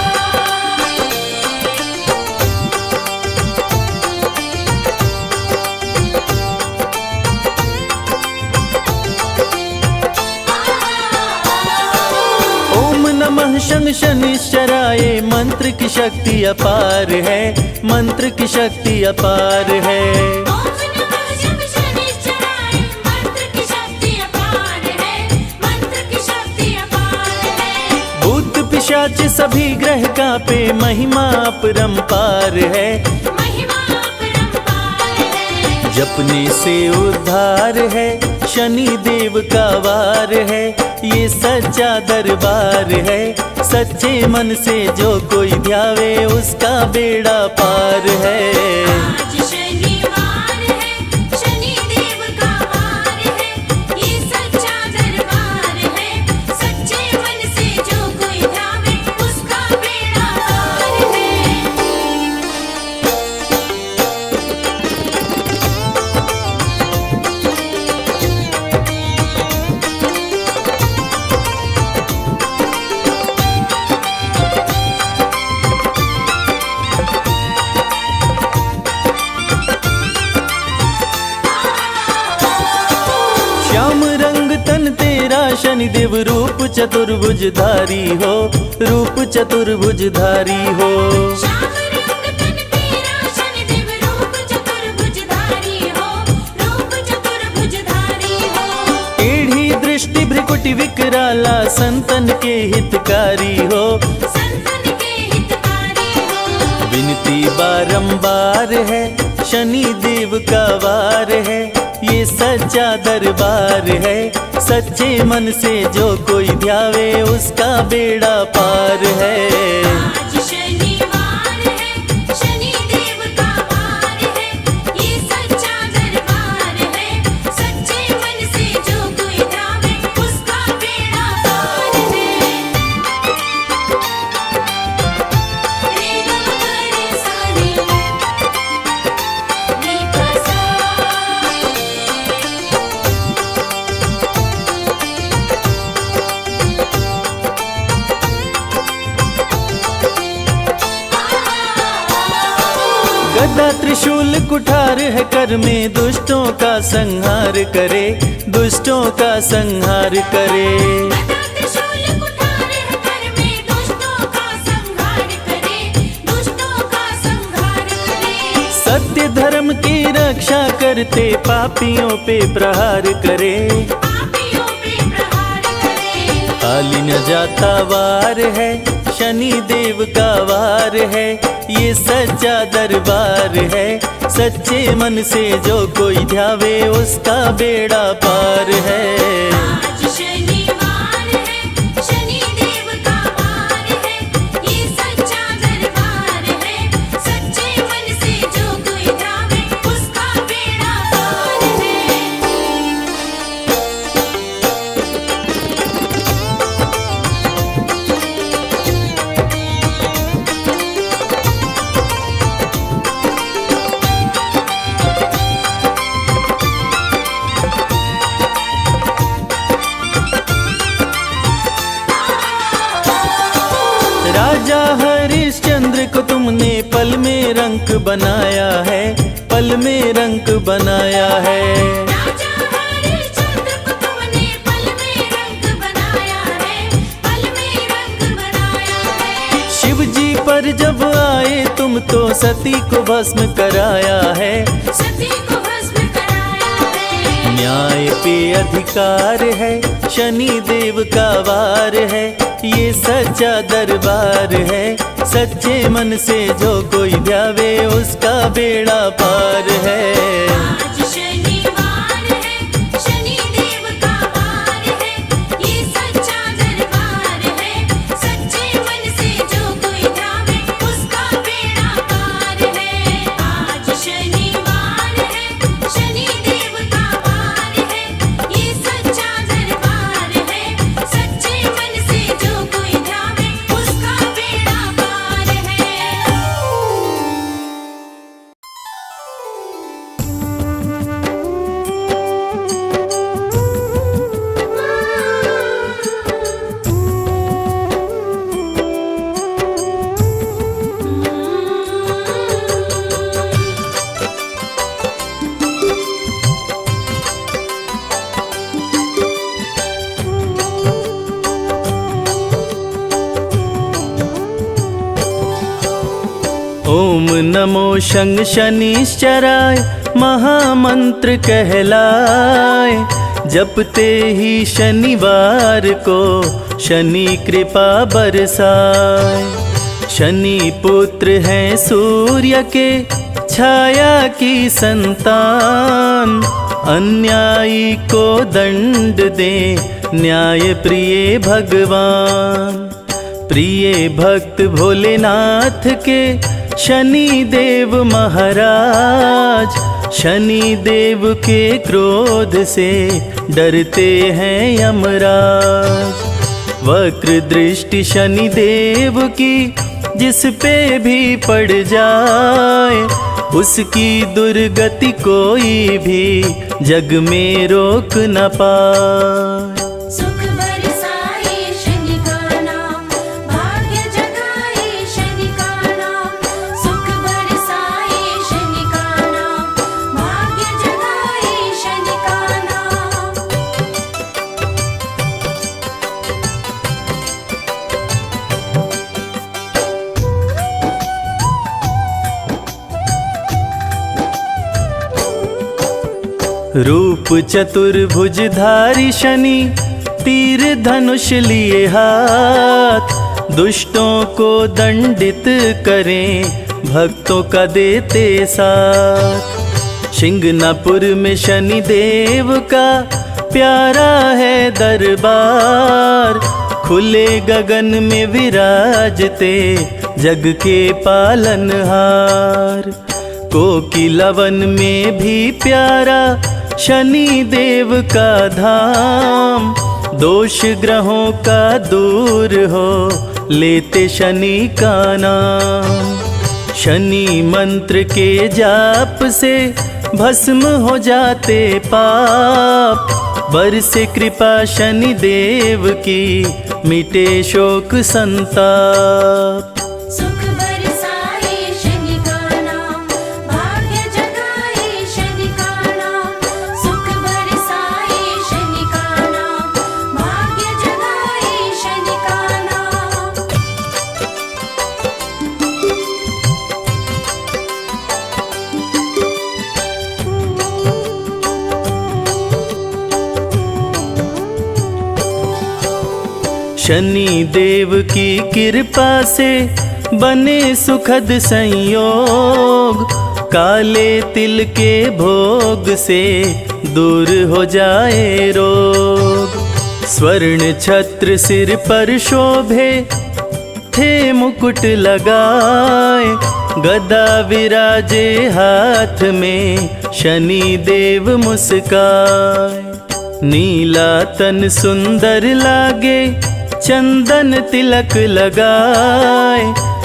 ओम नमः शं शनिश्चराय, मंत्र की शक्ति अपार है, मंत्र की शक्ति अपार है। ओम नमः शं शनिश्चराय, मंत्र की शक्ति अपार है, मंत्र की शक्ति अपार है। भूत पिशाच सभी ग्रह कांपे, महिमा अपरंपार है। महिमा अपरंपार है। जपने से उद्धार है, शनि देव का वार है। ये सच्चा दरबार है, सच्चे मन से जो कोई ध्यावे उसका बेड़ा पार है। आज शनिवार है, शनि देव का वार है। ये सच्चा दरबार है, सच्चे मन से जो कोई ध्यावे उसका बेड़ा पार है। श्याम रंग तन तेरा शनि देव, रूप चतुर्भुजधारी हो, रूप चतुर्भुजधारी हो। श्याम रंग तन तेरा शनि देव, रूप चतुर्भुजधारी हो, रूप चतुर्भुजधारी हो। टेढ़ी दृष्टि भ्रिकुटि विकराला, संतन के हितकारी हो। संतन के हितकारी हो। विनती बारंबार है, शनि देव का वार है। ये सच्चा दरबार है, सच्चे मन से जो कोई ध्यावे उसका बेड़ा पार है। आज शनिवार है, शनि देव का वार है। ये सच्चा दरबार है, सच्चे मन से जो कोई ध्यावे उसका बेड़ा पार है। रे ग म ग रे सा रे, रे प सा। गदा त्रिशूल कुठार है कर में, दुष्टों का संहार करे, दुष्टों का संहार करे। गदा त्रिशूल कुठार है कर में, दुष्टों का संहार करे, दुष्टों का संहार करे। सत्य धर्म की रक्षा करते, पापियों पे प्रहार करे। पापियों पे प्रहार करे। खाली न जाता वार है, शनि देव का वार है। ये सच्चा दरबार है, सच्चे मन से जो कोई ध्यावे उसका बेड़ा पार है। आज शनिवार है, शनि देव का वार है। ये सच्चा दरबार है, सच्चे मन से जो कोई ध्यावे उसका बेड़ा पार है। राजा हरिश्चंद्र को तुमने पल में रंक बनाया है, पल में रंक बनाया है। राजा हरिश्चंद्र को तुमने पल में रंग बनाया है, पल में रंग बनाया है। शिव जी पर जब आए तुम तो सती को भस्म कराया है। सती को भस्म कराया है। न्याय पे अधिकार है, शनि देव का वार है। ये सच्चा दरबार है, सच्चे मन से जो कोई ध्यावे उसका बेड़ा पार है। आज शनिवार है, शनि देव का वार है, ये सच्चा दरबार है, सच्चे मन से जो कोई ध्यावे उसका बेड़ा पार है। आज शनिवार है, शनि देव का वार है, ये सच्चा दरबार है, सच्चे मन से जो कोई ध्यावे उसका बेड़ा पार है। ओम नमो शं शनिश्चराय महामंत्र कहलाए। जपते ही शनिवार को शनि कृपा बरसाए। शनि पुत्र हैं सूर्य के छाया की संतान। अन्यायी को दंड दे न्याय प्रिय भगवान। प्रिय भक्त भोलेनाथ के शनि देव महाराज। शनि देव के क्रोध से डरते हैं यमराज। वक्र दृष्टि शनि देव की जिस पे भी पड़ जाए उसकी दुर्गति कोई भी जग में रोक न पाए। सुख बरसाए शनि का नाम, भाग्य जगाए शनि का नाम। सुख बरसाए शनि का नाम, भाग्य जगाए शनि का नाम। रूप चतुर्भुजधारी शनि तीर धनुष लिए हाथ। दुष्टों को दंडित करें भक्तों का देते साथ। शिंगनापुर में शनि देव का प्यारा है दरबार। खुले गगन में विराजते जग के पालनहार। कोकिलवन में भी प्यारा शनि देव का धाम। दोष ग्रहों का दूर हो लेते शनि का नाम। शनि मंत्र के जाप से भस्म हो जाते पाप। बरसे कृपा शनि देव की मिटे शोक संताप। सुख बरसाए शनि का नाम, भाग्य जगाए शनि का नाम। सुख बरसाए शनि का नाम, भाग्य जगाए शनि का नाम। शनि देव की कृपा से बने सुखद संयोग। काले तिल के भोग से दूर हो जाए रोग। स्वर्ण छत्र सिर पर शोभे थे मुकुट लगाए। गदा विराजे हाथ में शनि देव मुस्काए। नीला तन सुंदर लागे चंदन तिलक लगाए।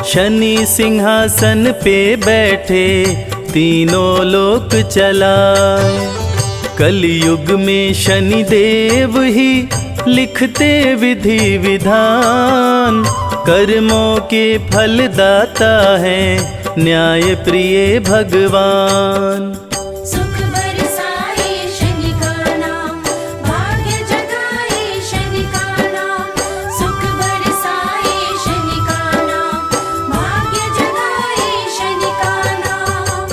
शनि सिंहासन पे बैठे तीनों लोक चलाए। कलयुग में शनि देव ही लिखते विधि विधान। कर्मों के फलदाता है न्याय प्रिय भगवान। सुख बरसाए शनि का नाम, भाग्य जगाए शनि का नाम। सुख बरसाए शनि का नाम, भाग्य जगाए शनि का नाम।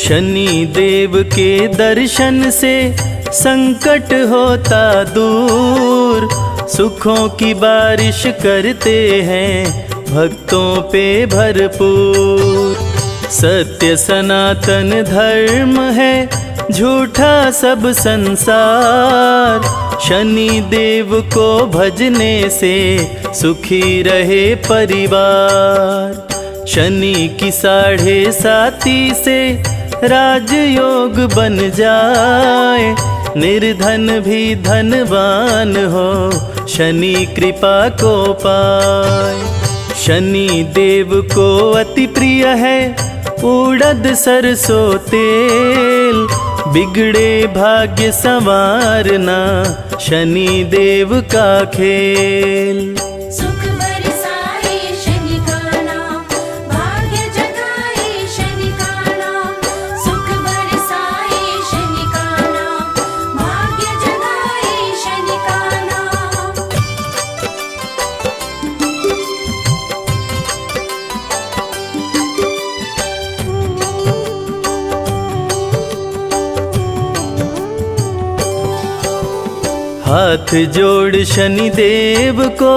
शनि देव के दर्शन से संकट होता दूर, सुखों की बारिश करते हैं भक्तों पे भरपूर। सत्य सनातन धर्म है, झूठा सब संसार, शनि देव को भजने से सुखी रहे परिवार। शनि की 7.5 से राजयोग बन जाए, निर्धन भी धनवान हो, शनि कृपा को पाए। शनि देव को अति प्रिय है उड़द सरसों तेल, बिगड़े भाग्य संवारना शनि देव का खेल। सुख बरसाए शनि का नाम, भाग्य जगाए शनि का नाम। सुख बरसाए शनि का नाम, भाग्य जगाए शनि का नाम। हाथ जोड़ शनि देव को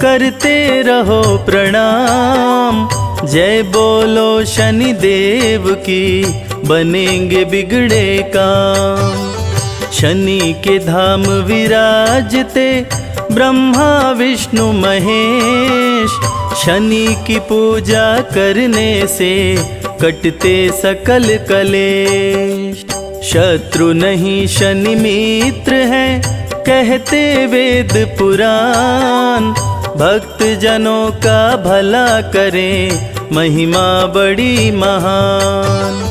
करते रहो प्रणाम, जय बोलो शनि देव की, बनेंगे बिगड़े काम। शनि के धाम विराजते ब्रह्मा विष्णु महेश, शनि की पूजा करने से कटते सकल कलेश। शत्रु नहीं शनि मित्र है, कहते वेद पुराण, भक्त जनों का भला करें महिमा बड़ी महान।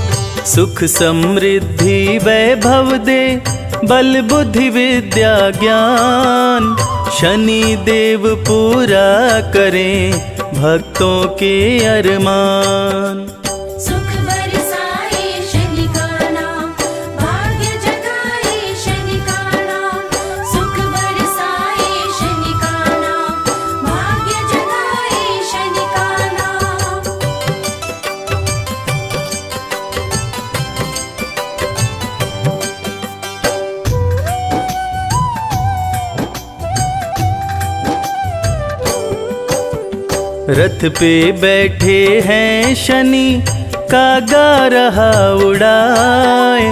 सुख समृद्धि वैभव दे, बल बुद्धि विद्या ज्ञान, शनि देव पूरा करें भक्तों के अरमान। सुख बरसाए शनि का नाम, भाग्य जगाए शनि का नाम। सुख बरसाए शनि का नाम, भाग्य जगाए शनि का नाम। रथ पे बैठे हैं शनि, कागा रहा उड़ाए,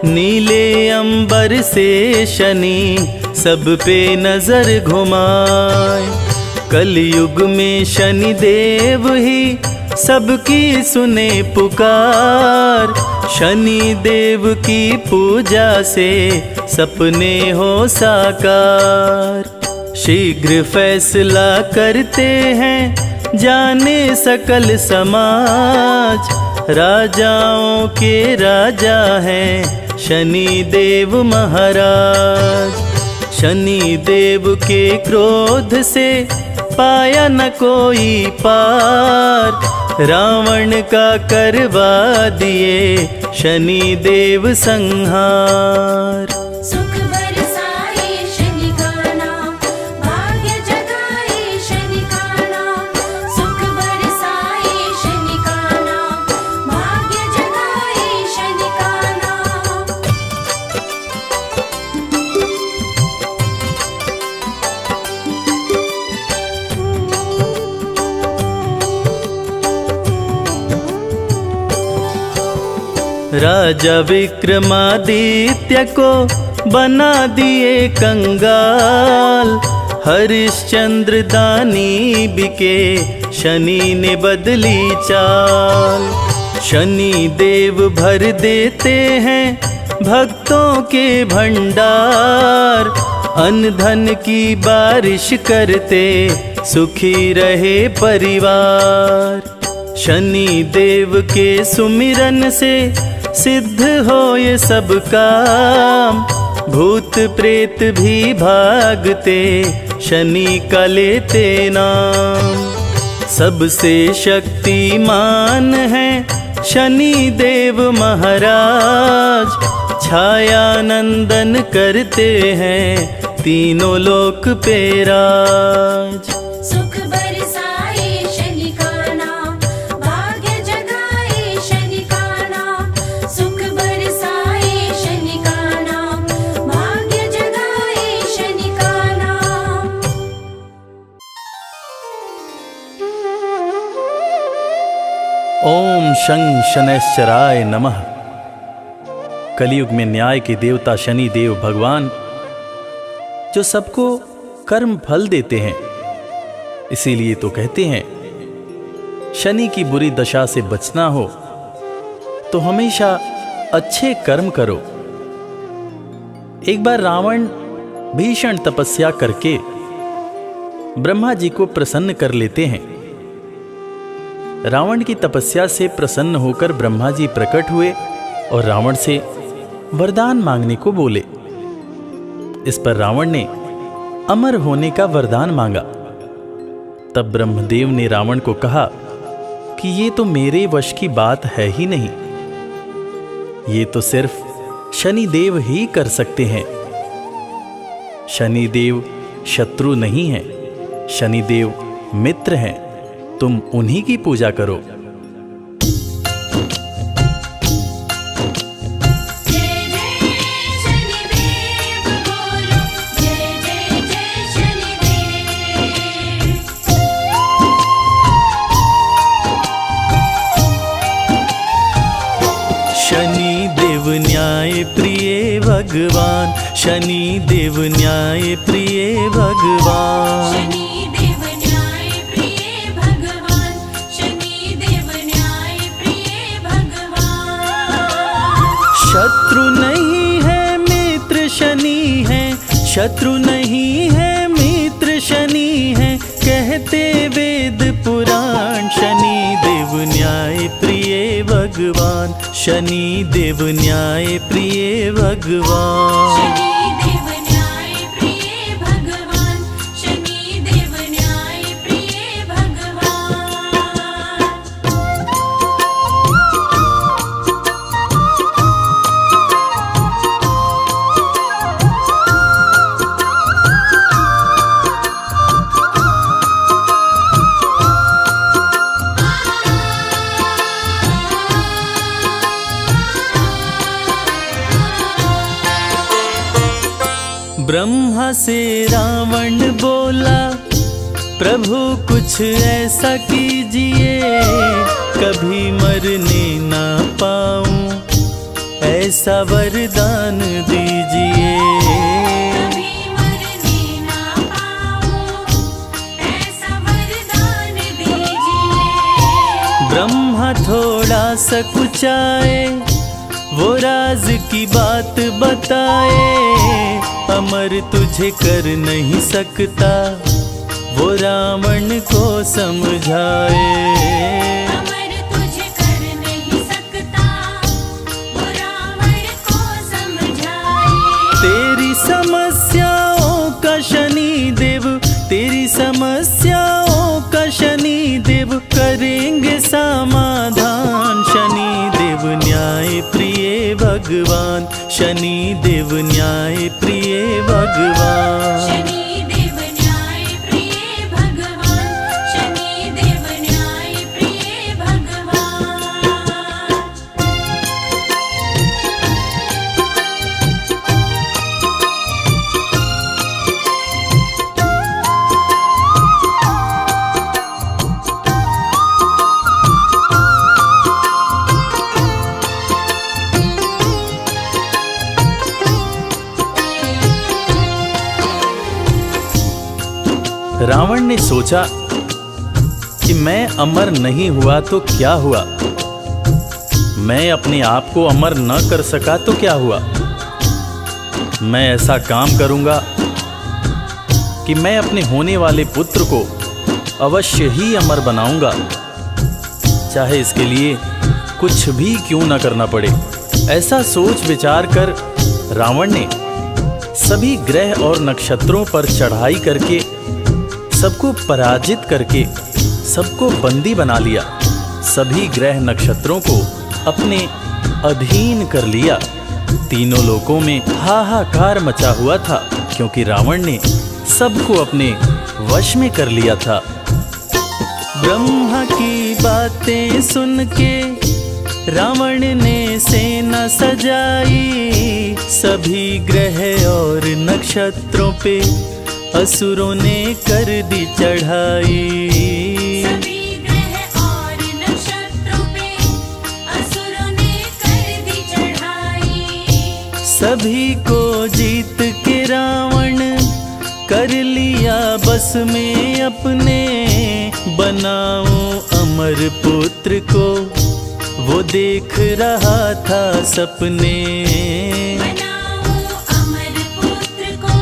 नीले अंबर से शनि सब पे नजर घुमाए। कलयुग में शनि देव ही सबकी सुने पुकार, शनि देव की पूजा से सपने हो साकार। शीघ्र फैसला करते हैं जाने सकल समाज, राजाओं के राजा हैं शनि देव महाराज। शनि देव के क्रोध से पाया न कोई पार, रावण का करवा दिए शनि देव संहार। सुख बरसाए शनि का नाम, भाग्य जगाए शनि का नाम। सुख बरसाए शनि का नाम, भाग्य जगाए शनि का नाम। राजा विक्रमादित्य को बना दिए कंगाल, हरिश्चंद्र दानी बिके शनि ने बदली चाल। शनि देव भर देते हैं भक्तों के भंडार, अन्न धन की बारिश करते सुखी रहे परिवार। शनि देव के सुमिरन से सिद्ध हो ये सब काम, भूत प्रेत भी भागते शनि का लेते नाम। सबसे शक्तिमान है शनि देव महाराज, छाया नंदन करते हैं तीनों लोक पे राज। सुख बरसाए शनि का नाम, भाग्य जगाए शनि का नाम। शं शनैश्चराय नमः। कलयुग में न्याय के देवता शनि देव भगवान जो सबको कर्म फल देते हैं, इसीलिए तो कहते हैं शनि की बुरी दशा से बचना हो तो हमेशा अच्छे कर्म करो। एक बार रावण भीषण तपस्या करके ब्रह्मा जी को प्रसन्न कर लेते हैं। रावण की तपस्या से प्रसन्न होकर ब्रह्मा जी प्रकट हुए और रावण से वरदान मांगने को बोले। इस पर रावण ने अमर होने का वरदान मांगा। तब ब्रह्मदेव ने रावण को कहा कि ये तो मेरे वश की बात है ही नहीं, ये तो सिर्फ शनिदेव ही कर सकते हैं। शनिदेव शत्रु नहीं है, शनिदेव मित्र हैं, तुम उन्हीं की पूजा करो। जय जय शनिदेव बोलो, जय जय जय शनिदेव। शनिदेव न्याय प्रिय भगवान, शनिदेव न्याय प्रिय भगवान। शनिदेव न्याय प्रिय भगवान, शनिदेव न्याय प्रिय भगवान। शत्रु नहीं है मित्र शनि है, शत्रु नहीं है मित्र शनि है, कहते वेद पुराण। शनिदेव न्याय प्रिय भगवान, शनिदेव न्याय प्रिय भगवान। शनिदेव न्याय प्रिय भगवान, शनिदेव न्याय प्रिय भगवान। ब्रह्मा से रावण बोला, प्रभु कुछ ऐसा कीजिए, कभी मरने ना पाऊं, ऐसा वरदान दीजिए। कभी मरने ना पाऊं, ऐसा वरदान दीजिए। ब्रह्मा थोड़ा सा कुचाए, वो राज की बात बताए, अमर तुझे कर नहीं सकता, वो रावण को समझाए। अमर तुझे कर नहीं सकता, वो रावण को समझाए। तेरी समस्याओं का शनि देव, तेरी समस्याओं का शनि देव करेंगे समाधान। शनि देव न्याय प्रिय भगवान, शनि देव न्याय प्रिय भगवान। शनिदेव न्याय प्रिय भगवान, शनिदेव न्याय प्रिय भगवान। रावण ने सोचा कि मैं अमर नहीं हुआ तो क्या हुआ, मैं अपने आप को अमर न कर सका तो क्या हुआ। मैं ऐसा काम करूंगा कि मैं अपने होने वाले पुत्र को अवश्य ही अमर बनाऊंगा, चाहे इसके लिए कुछ भी क्यों न करना पड़े। ऐसा सोच विचार कर रावण ने सभी ग्रह और नक्षत्रों पर चढ़ाई करके सबको पराजित करके सबको बंदी बना लिया। सभी ग्रह नक्षत्रों को अपने अधीन कर लिया। तीनों लोकों में हाहाकार मचा हुआ था, क्योंकि रावण ने सबको अपने वश में कर लिया था। ब्रह्मा की बातें सुन के रावण ने सेना सजाई, सभी ग्रह और नक्षत्रों पे असुरों ने कर दी चढ़ाई। सभी ग्रह और नक्षत्रों पे सभी को जीत के रावण कर लिया बस में अपने। बनाओ अमर पुत्र को वो देख रहा था सपने। बनाओ अमर पुत्र को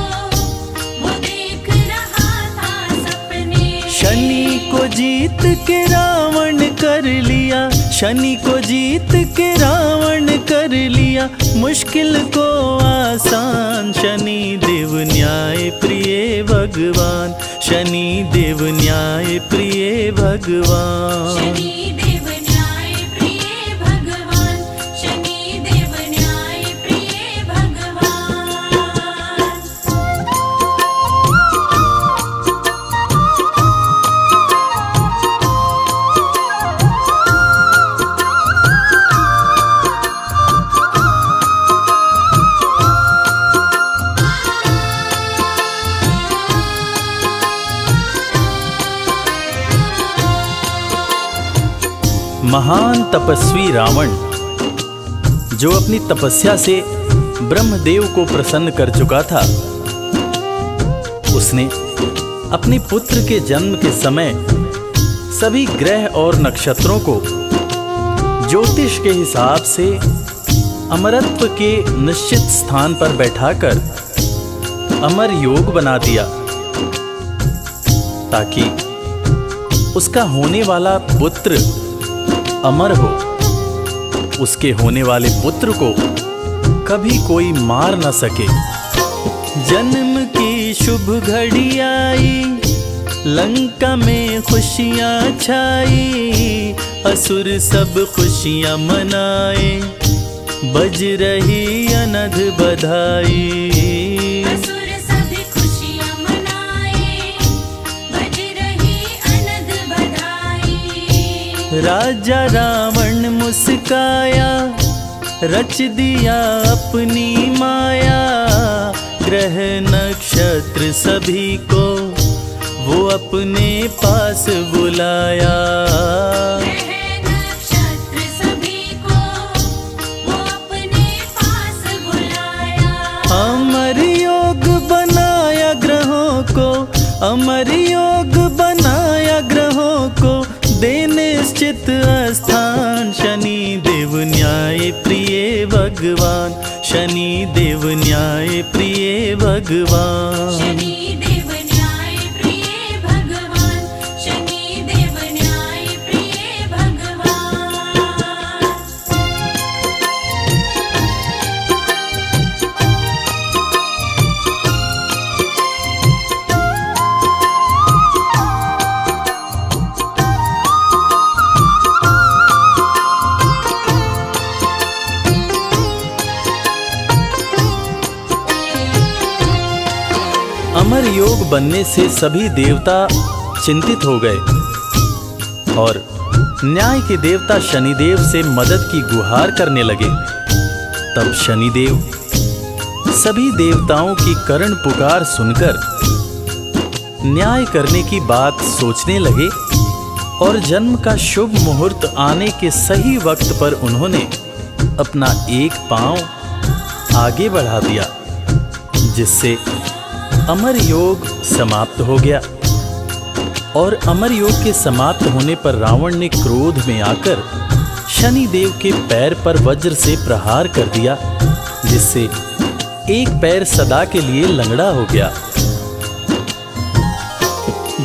वो देख रहा था सपने। शनि को जीत के रावण कर लिया, शनि को जीत के रावण कर लिया मुश्किल को आसान। शनि देव न्याय प्रिय भगवान, शनि देव न्याय प्रिय भगवान। शनि देव न्याय प्रिय भगवान, शनि देव न्याय प्रिय भगवान। महान तपस्वी रावण जो अपनी तपस्या से ब्रह्मदेव को प्रसन्न कर चुका था, उसने अपने पुत्र के जन्म के समय सभी ग्रह और नक्षत्रों को ज्योतिष के हिसाब से अमरत्व के निश्चित स्थान पर बैठाकर अमर योग बना दिया, ताकि उसका होने वाला पुत्र अमर हो। उसके होने वाले पुत्र को कभी कोई मार न सके। जन्म की शुभ घड़ी आई, लंका में खुशियां छाई। असुर सब खुशियां मनाए, बज रही अनध बधाई। असुर सभी खुशियां मनाए, बज रही अनध बधाई। राजा रावण मुस्काया, रच दिया अपनी माया। ग्रह नक्षत्र सभी को वो अपने पास बुलाया। ग्रह नक्षत्र सभी को वो अपने पास बुलाया। अमर योग बनाया ग्रहों को, अमर योग बनाया ग्रहों को, दे निश्चित स्थान। शनि देव न्याय प्रिय भगवान, शनि देव न्याय प्रिय भगवान। शनि देव न्याय प्रिय भगवान, शनि देव न्याय प्रिय भगवान। अमर योग बनने से सभी देवता चिंतित हो गए और न्याय के देवता शनिदेव से मदद की गुहार करने लगे। तब शनिदेव सभी देवताओं की करुण पुकार सुनकर न्याय करने की बात सोचने लगे और जन्म का शुभ मुहूर्त आने के सही वक्त पर उन्होंने अपना एक पांव आगे बढ़ा दिया, जिससे अमर योग समाप्त हो गया। और अमर योग के समाप्त होने पर रावण ने क्रोध में आकर शनि देव के पैर पर वज्र से प्रहार कर दिया, जिससे एक पैर सदा के लिए लंगड़ा हो गया।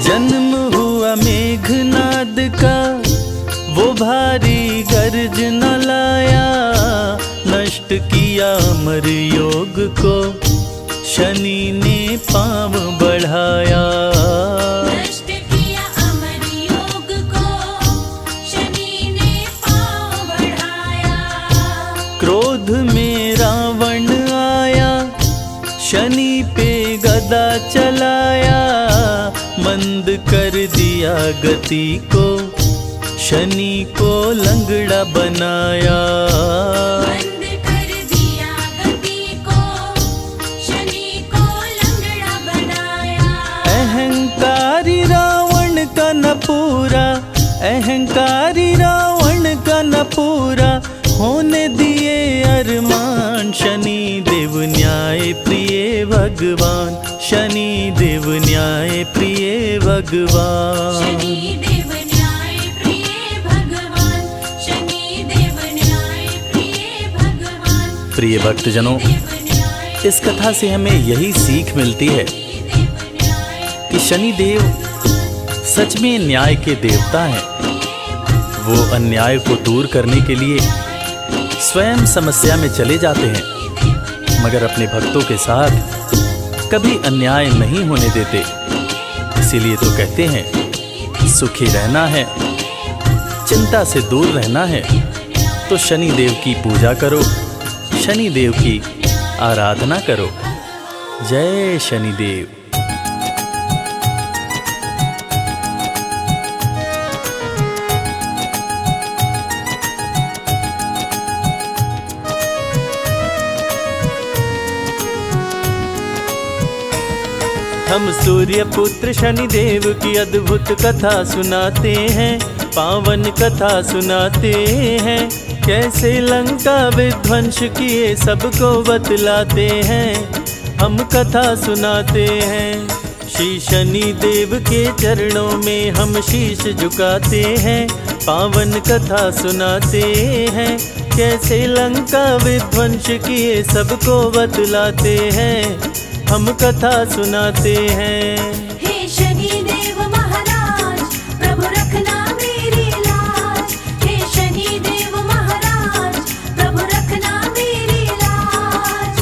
जन्म हुआ मेघनाद का, वो भारी गर्जना लाया। नष्ट किया अमर योग को, शनि ने पांव बढ़ाया। नष्ट किया अमर योग को, शनि ने पांव बढ़ाया। क्रोध में रावण आया, शनि पे गदा चलाया। मंद कर दिया गति को, शनि को लंगड़ा बनाया। बंद कर दिया गति को, शनि को लंगड़ा बनाया। अहंकारी रावण का न पूरा, अहंकारी रावण का न पूरा होने दिए अरमान। शनि देव भगवान, शनि देव न्याय प्रिय भगवान। शनि देव न्याय प्रिय भगवान, शनि देव न्याय प्रिय भगवान। प्रिय भक्तजनों, इस कथा से हमें यही सीख मिलती है कि शनि देव सच में न्याय के देवता हैं। वो अन्याय को दूर करने के लिए स्वयं समस्या में चले जाते हैं, मगर अपने भक्तों के साथ कभी अन्याय नहीं होने देते। इसीलिए तो कहते हैं सुखी रहना है, चिंता से दूर रहना है तो शनि देव की पूजा करो, शनि देव की आराधना करो। जय शनिदेव। हम सूर्य पुत्र शनिदेव की अद्भुत कथा सुनाते हैं, पावन कथा सुनाते हैं। कैसे लंका विध्वंस किए सबको बतलाते हैं, हम कथा सुनाते हैं। श्री शनि देव के चरणों में हम शीश झुकाते हैं, पावन कथा सुनाते हैं। कैसे लंका विध्वंस किए सबको बतलाते हैं, हम कथा सुनाते हैं। हे शनि देव महाराज, प्रभु रखना मेरी लाज। हे शनि देव महाराज, प्रभु रखना मेरी लाज।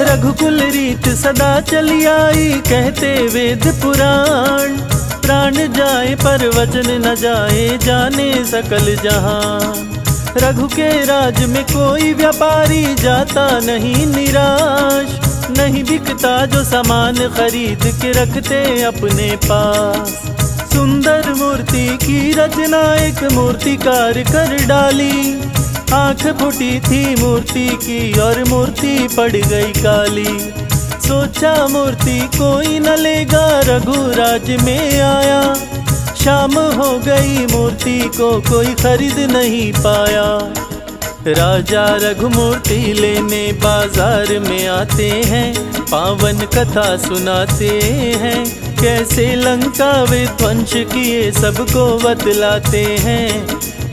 रघुकुल रीत सदा चली आई, कहते वेद पुराण। प्राण जाए पर वचन न जाए, जाने सकल जहान। रघु के राज में कोई व्यापारी जाता नहीं निराश, नहीं बिकता जो सामान खरीद के रखते अपने पास। सुंदर मूर्ति की रचना एक मूर्तिकार कर डाली, आंख फूटी थी मूर्ति की और मूर्ति पड़ गई काली। सोचा मूर्ति कोई न लेगा, रघुराज में आया। शाम हो गई मूर्ति को कोई खरीद नहीं पाया। राजा रघुमूर्ति लेने बाजार में आते हैं, पावन कथा सुनाते हैं। कैसे लंका विध्वंस किए सबको बतलाते हैं,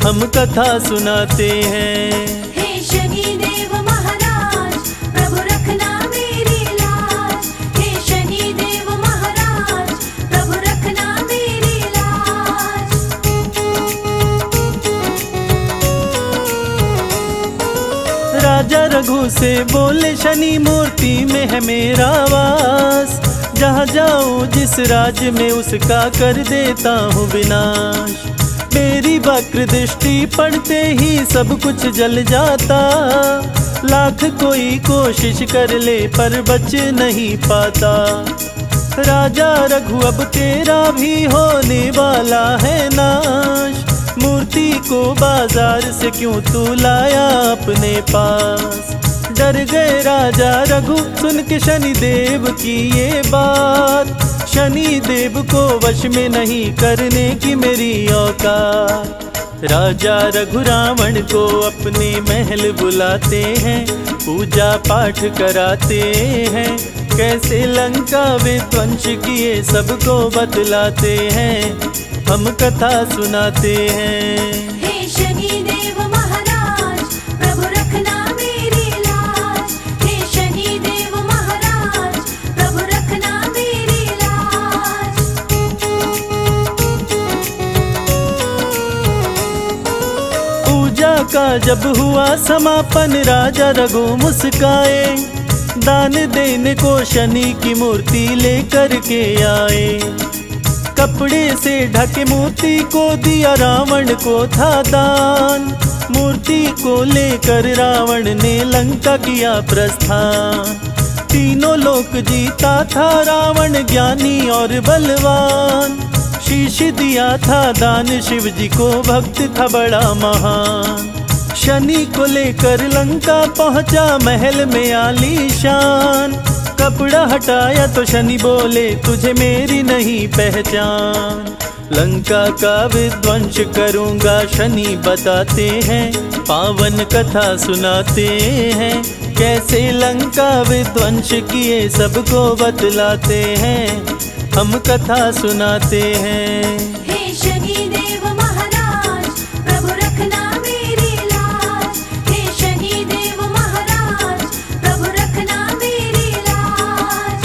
हम कथा सुनाते हैं। हे शनि देव महाराज, प्रभु रखना मेरी लाज। हे शनि देव महाराज, प्रभु रखना मेरी लाज। राजा रघु से बोले शनि मूर्ति में है मेरा वास। जहाँ जाऊँ जिस राज्य में उसका कर देता हूँ विनाश। मेरी वक्र दृष्टि पड़ते ही सब कुछ जल जाता। लाख कोई कोशिश कर ले पर बच नहीं पाता। राजा रघु अब तेरा भी होने वाला है नाश। मूर्ति को बाजार से क्यों तू लाया अपने पास। डर गए राजा रघु सुन के शनि देव की ये बात। शनि देव को वश में नहीं करने की मेरी औकात। राजा रघु रावण को अपने महल बुलाते हैं, पूजा पाठ कराते हैं। कैसे लंका विध्वंस किए सबको बतलाते हैं, हम कथा सुनाते हैं। हे शनि देव महाराज, प्रभु रखना मेरी लाज। हे शनि देव महाराज, प्रभु रखना मेरी लाज। पूजा का जब हुआ समापन राजा रघु मुस्काए। दान देने को शनि की मूर्ति लेकर के आए। कपड़े से ढके मूर्ति को दिया रावण को था दान। मूर्ति को लेकर रावण ने लंका किया प्रस्थान। तीनों लोक जीता था रावण ज्ञानी और बलवान। शीश दिया था दान शिव जी को, भक्त था बड़ा महान। शनि को लेकर लंका पहुंचा महल में आलीशान। कपड़ा हटाया तो शनि बोले तुझे मेरी नहीं पहचान। लंका का विध्वंस करूंगा शनि बताते हैं, पावन कथा सुनाते हैं। कैसे लंका विध्वंस किए सबको बतलाते हैं, हम कथा सुनाते हैं। हे शनि देव महाराज, प्रभु रखना मेरी लाज। हे शनि देव महाराज, प्रभु रखना मेरी लाज।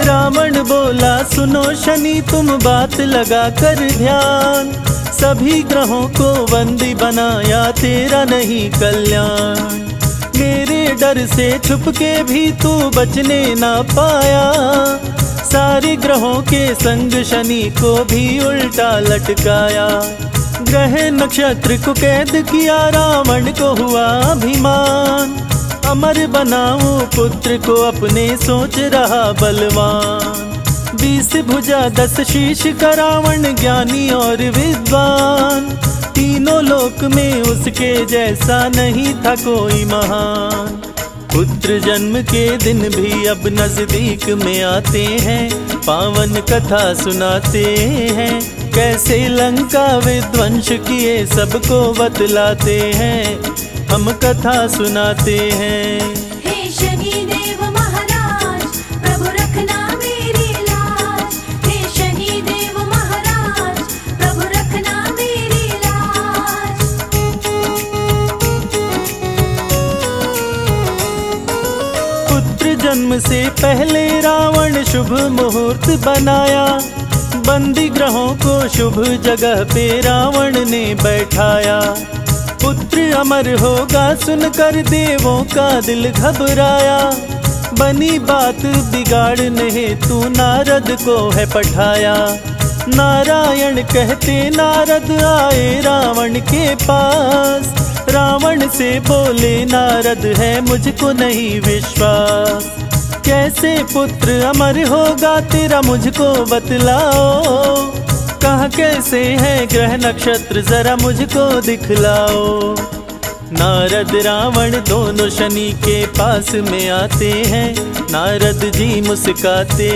रावण बोला सुनो शनि तुम बात लगा कर ध्यान, सभी ग्रहों को बंदी बनाया तेरा नहीं कल्याण। मेरे डर से छुप के भी तू बचने ना पाया, सारे ग्रहों के संग शनि को भी उल्टा लटकाया। ग्रह नक्षत्र को कैद किया, रावण को हुआ अभिमान। अमर बनाऊं पुत्र को अपने सोच रहा बलवान। 20 भुजा 10 शीश का रावण ज्ञानी और विद्वान, तीनों लोक में उसके जैसा नहीं था कोई महान। पुत्र जन्म के दिन भी अब नजदीक में आते हैं, पावन कथा सुनाते हैं। कैसे लंका विध्वंस किए सबको बतलाते हैं, हम कथा सुनाते हैं। हे शनि देव महाराज, प्रभु रखना मेरी लाज। हे शनि देव महाराज, प्रभु रखना मेरी लाज। पुत्र जन्म से पहले रावण शुभ मुहूर्त बनाया, बंदी ग्रहों को शुभ जगह पे रावण ने बैठाया। पुत्र अमर होगा सुनकर देवों का दिल घबराया, बनी बात बिगाड़ने हेतु नारद को है पठाया। नारायण कहते नारद आए रावण के पास, रावण से बोले नारद है मुझको नहीं विश्वास। कैसे पुत्र अमर होगा तेरा मुझको बतलाओ, कहाँ कैसे है ग्रह नक्षत्र जरा मुझको दिखलाओ। नारद रावण दोनों शनि के पास में आते हैं, नारद जी मुस्काते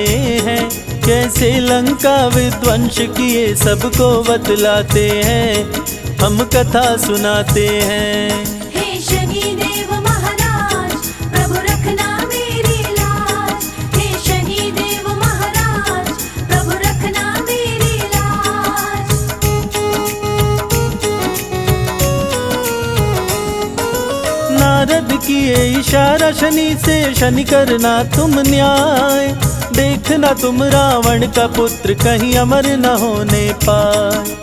हैं। कैसे लंका विध्वंस किए सबको बतलाते हैं, हम कथा सुनाते हैं। हे शनि देव महाराज, प्रभु रखना मेरी लाज। हे शनि देव महाराज, प्रभु रखना मेरी लाज। नारद किए इशारा शनि से, शनि करना तुम न्याय। देखना तुम रावण का पुत्र कहीं अमर न होने पाए,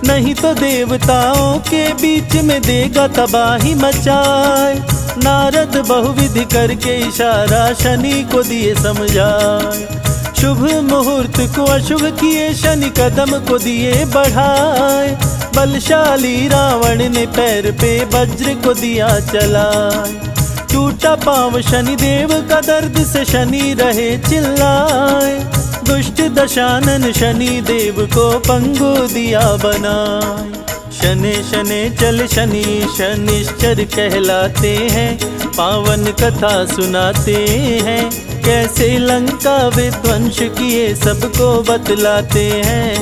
नहीं तो देवताओं के बीच में देगा तबाही मचाए। नारद बहुविधि करके इशारा शनि को दिए समझाए, शुभ मुहूर्त को अशुभ किए शनि कदम को दिए बढ़ाए। बलशाली रावण ने पैर पे वज्र को दिया चलाए, टूटा पांव शनि देव का दर्द से शनि रहे चिल्लाए। दुष्ट दशानन शनि देव को पंगु दिया बनाए। शनि शनि चल शनि शनिश्चर कहलाते हैं, पावन कथा सुनाते हैं। कैसे लंका विध्वंस किए सबको बतलाते हैं,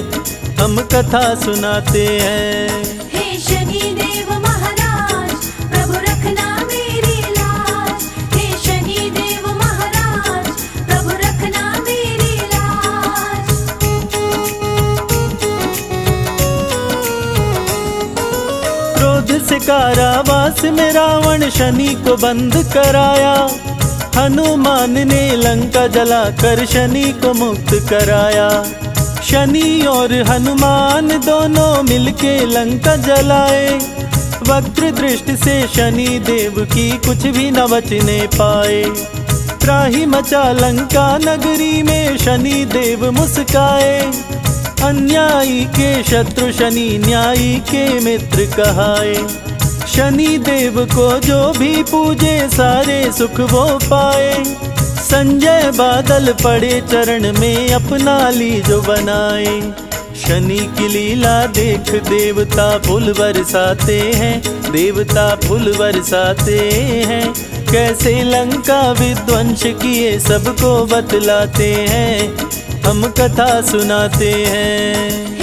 हम कथा सुनाते हैं। हे शनि देव महाराज, प्रभु रखना मेरी लाज। हे शनि देव महाराज, प्रभु रखना मेरी लाज। क्रोध से कारावास में रावण शनि को बंद कराया, हनुमान ने लंका जलाकर शनि को मुक्त कराया। शनि और हनुमान दोनों मिलके लंका जलाए, वक्र दृष्टि से शनि देव की कुछ भी न बचने पाए। त्राही मचा लंका नगरी में शनि देव मुस्काए, अन्यायी के शत्रु शनि न्यायी के मित्र कहाए। शनि देव को जो भी पूजे सारे सुख वो पाए, संजय बादल पड़े चरण में अपना ली जो बनाए। शनि की लीला देख देवता फूल बरसाते हैं, देवता फूल बरसाते हैं। कैसे लंका विध्वंस किए सबको बतलाते हैं, हम कथा सुनाते हैं।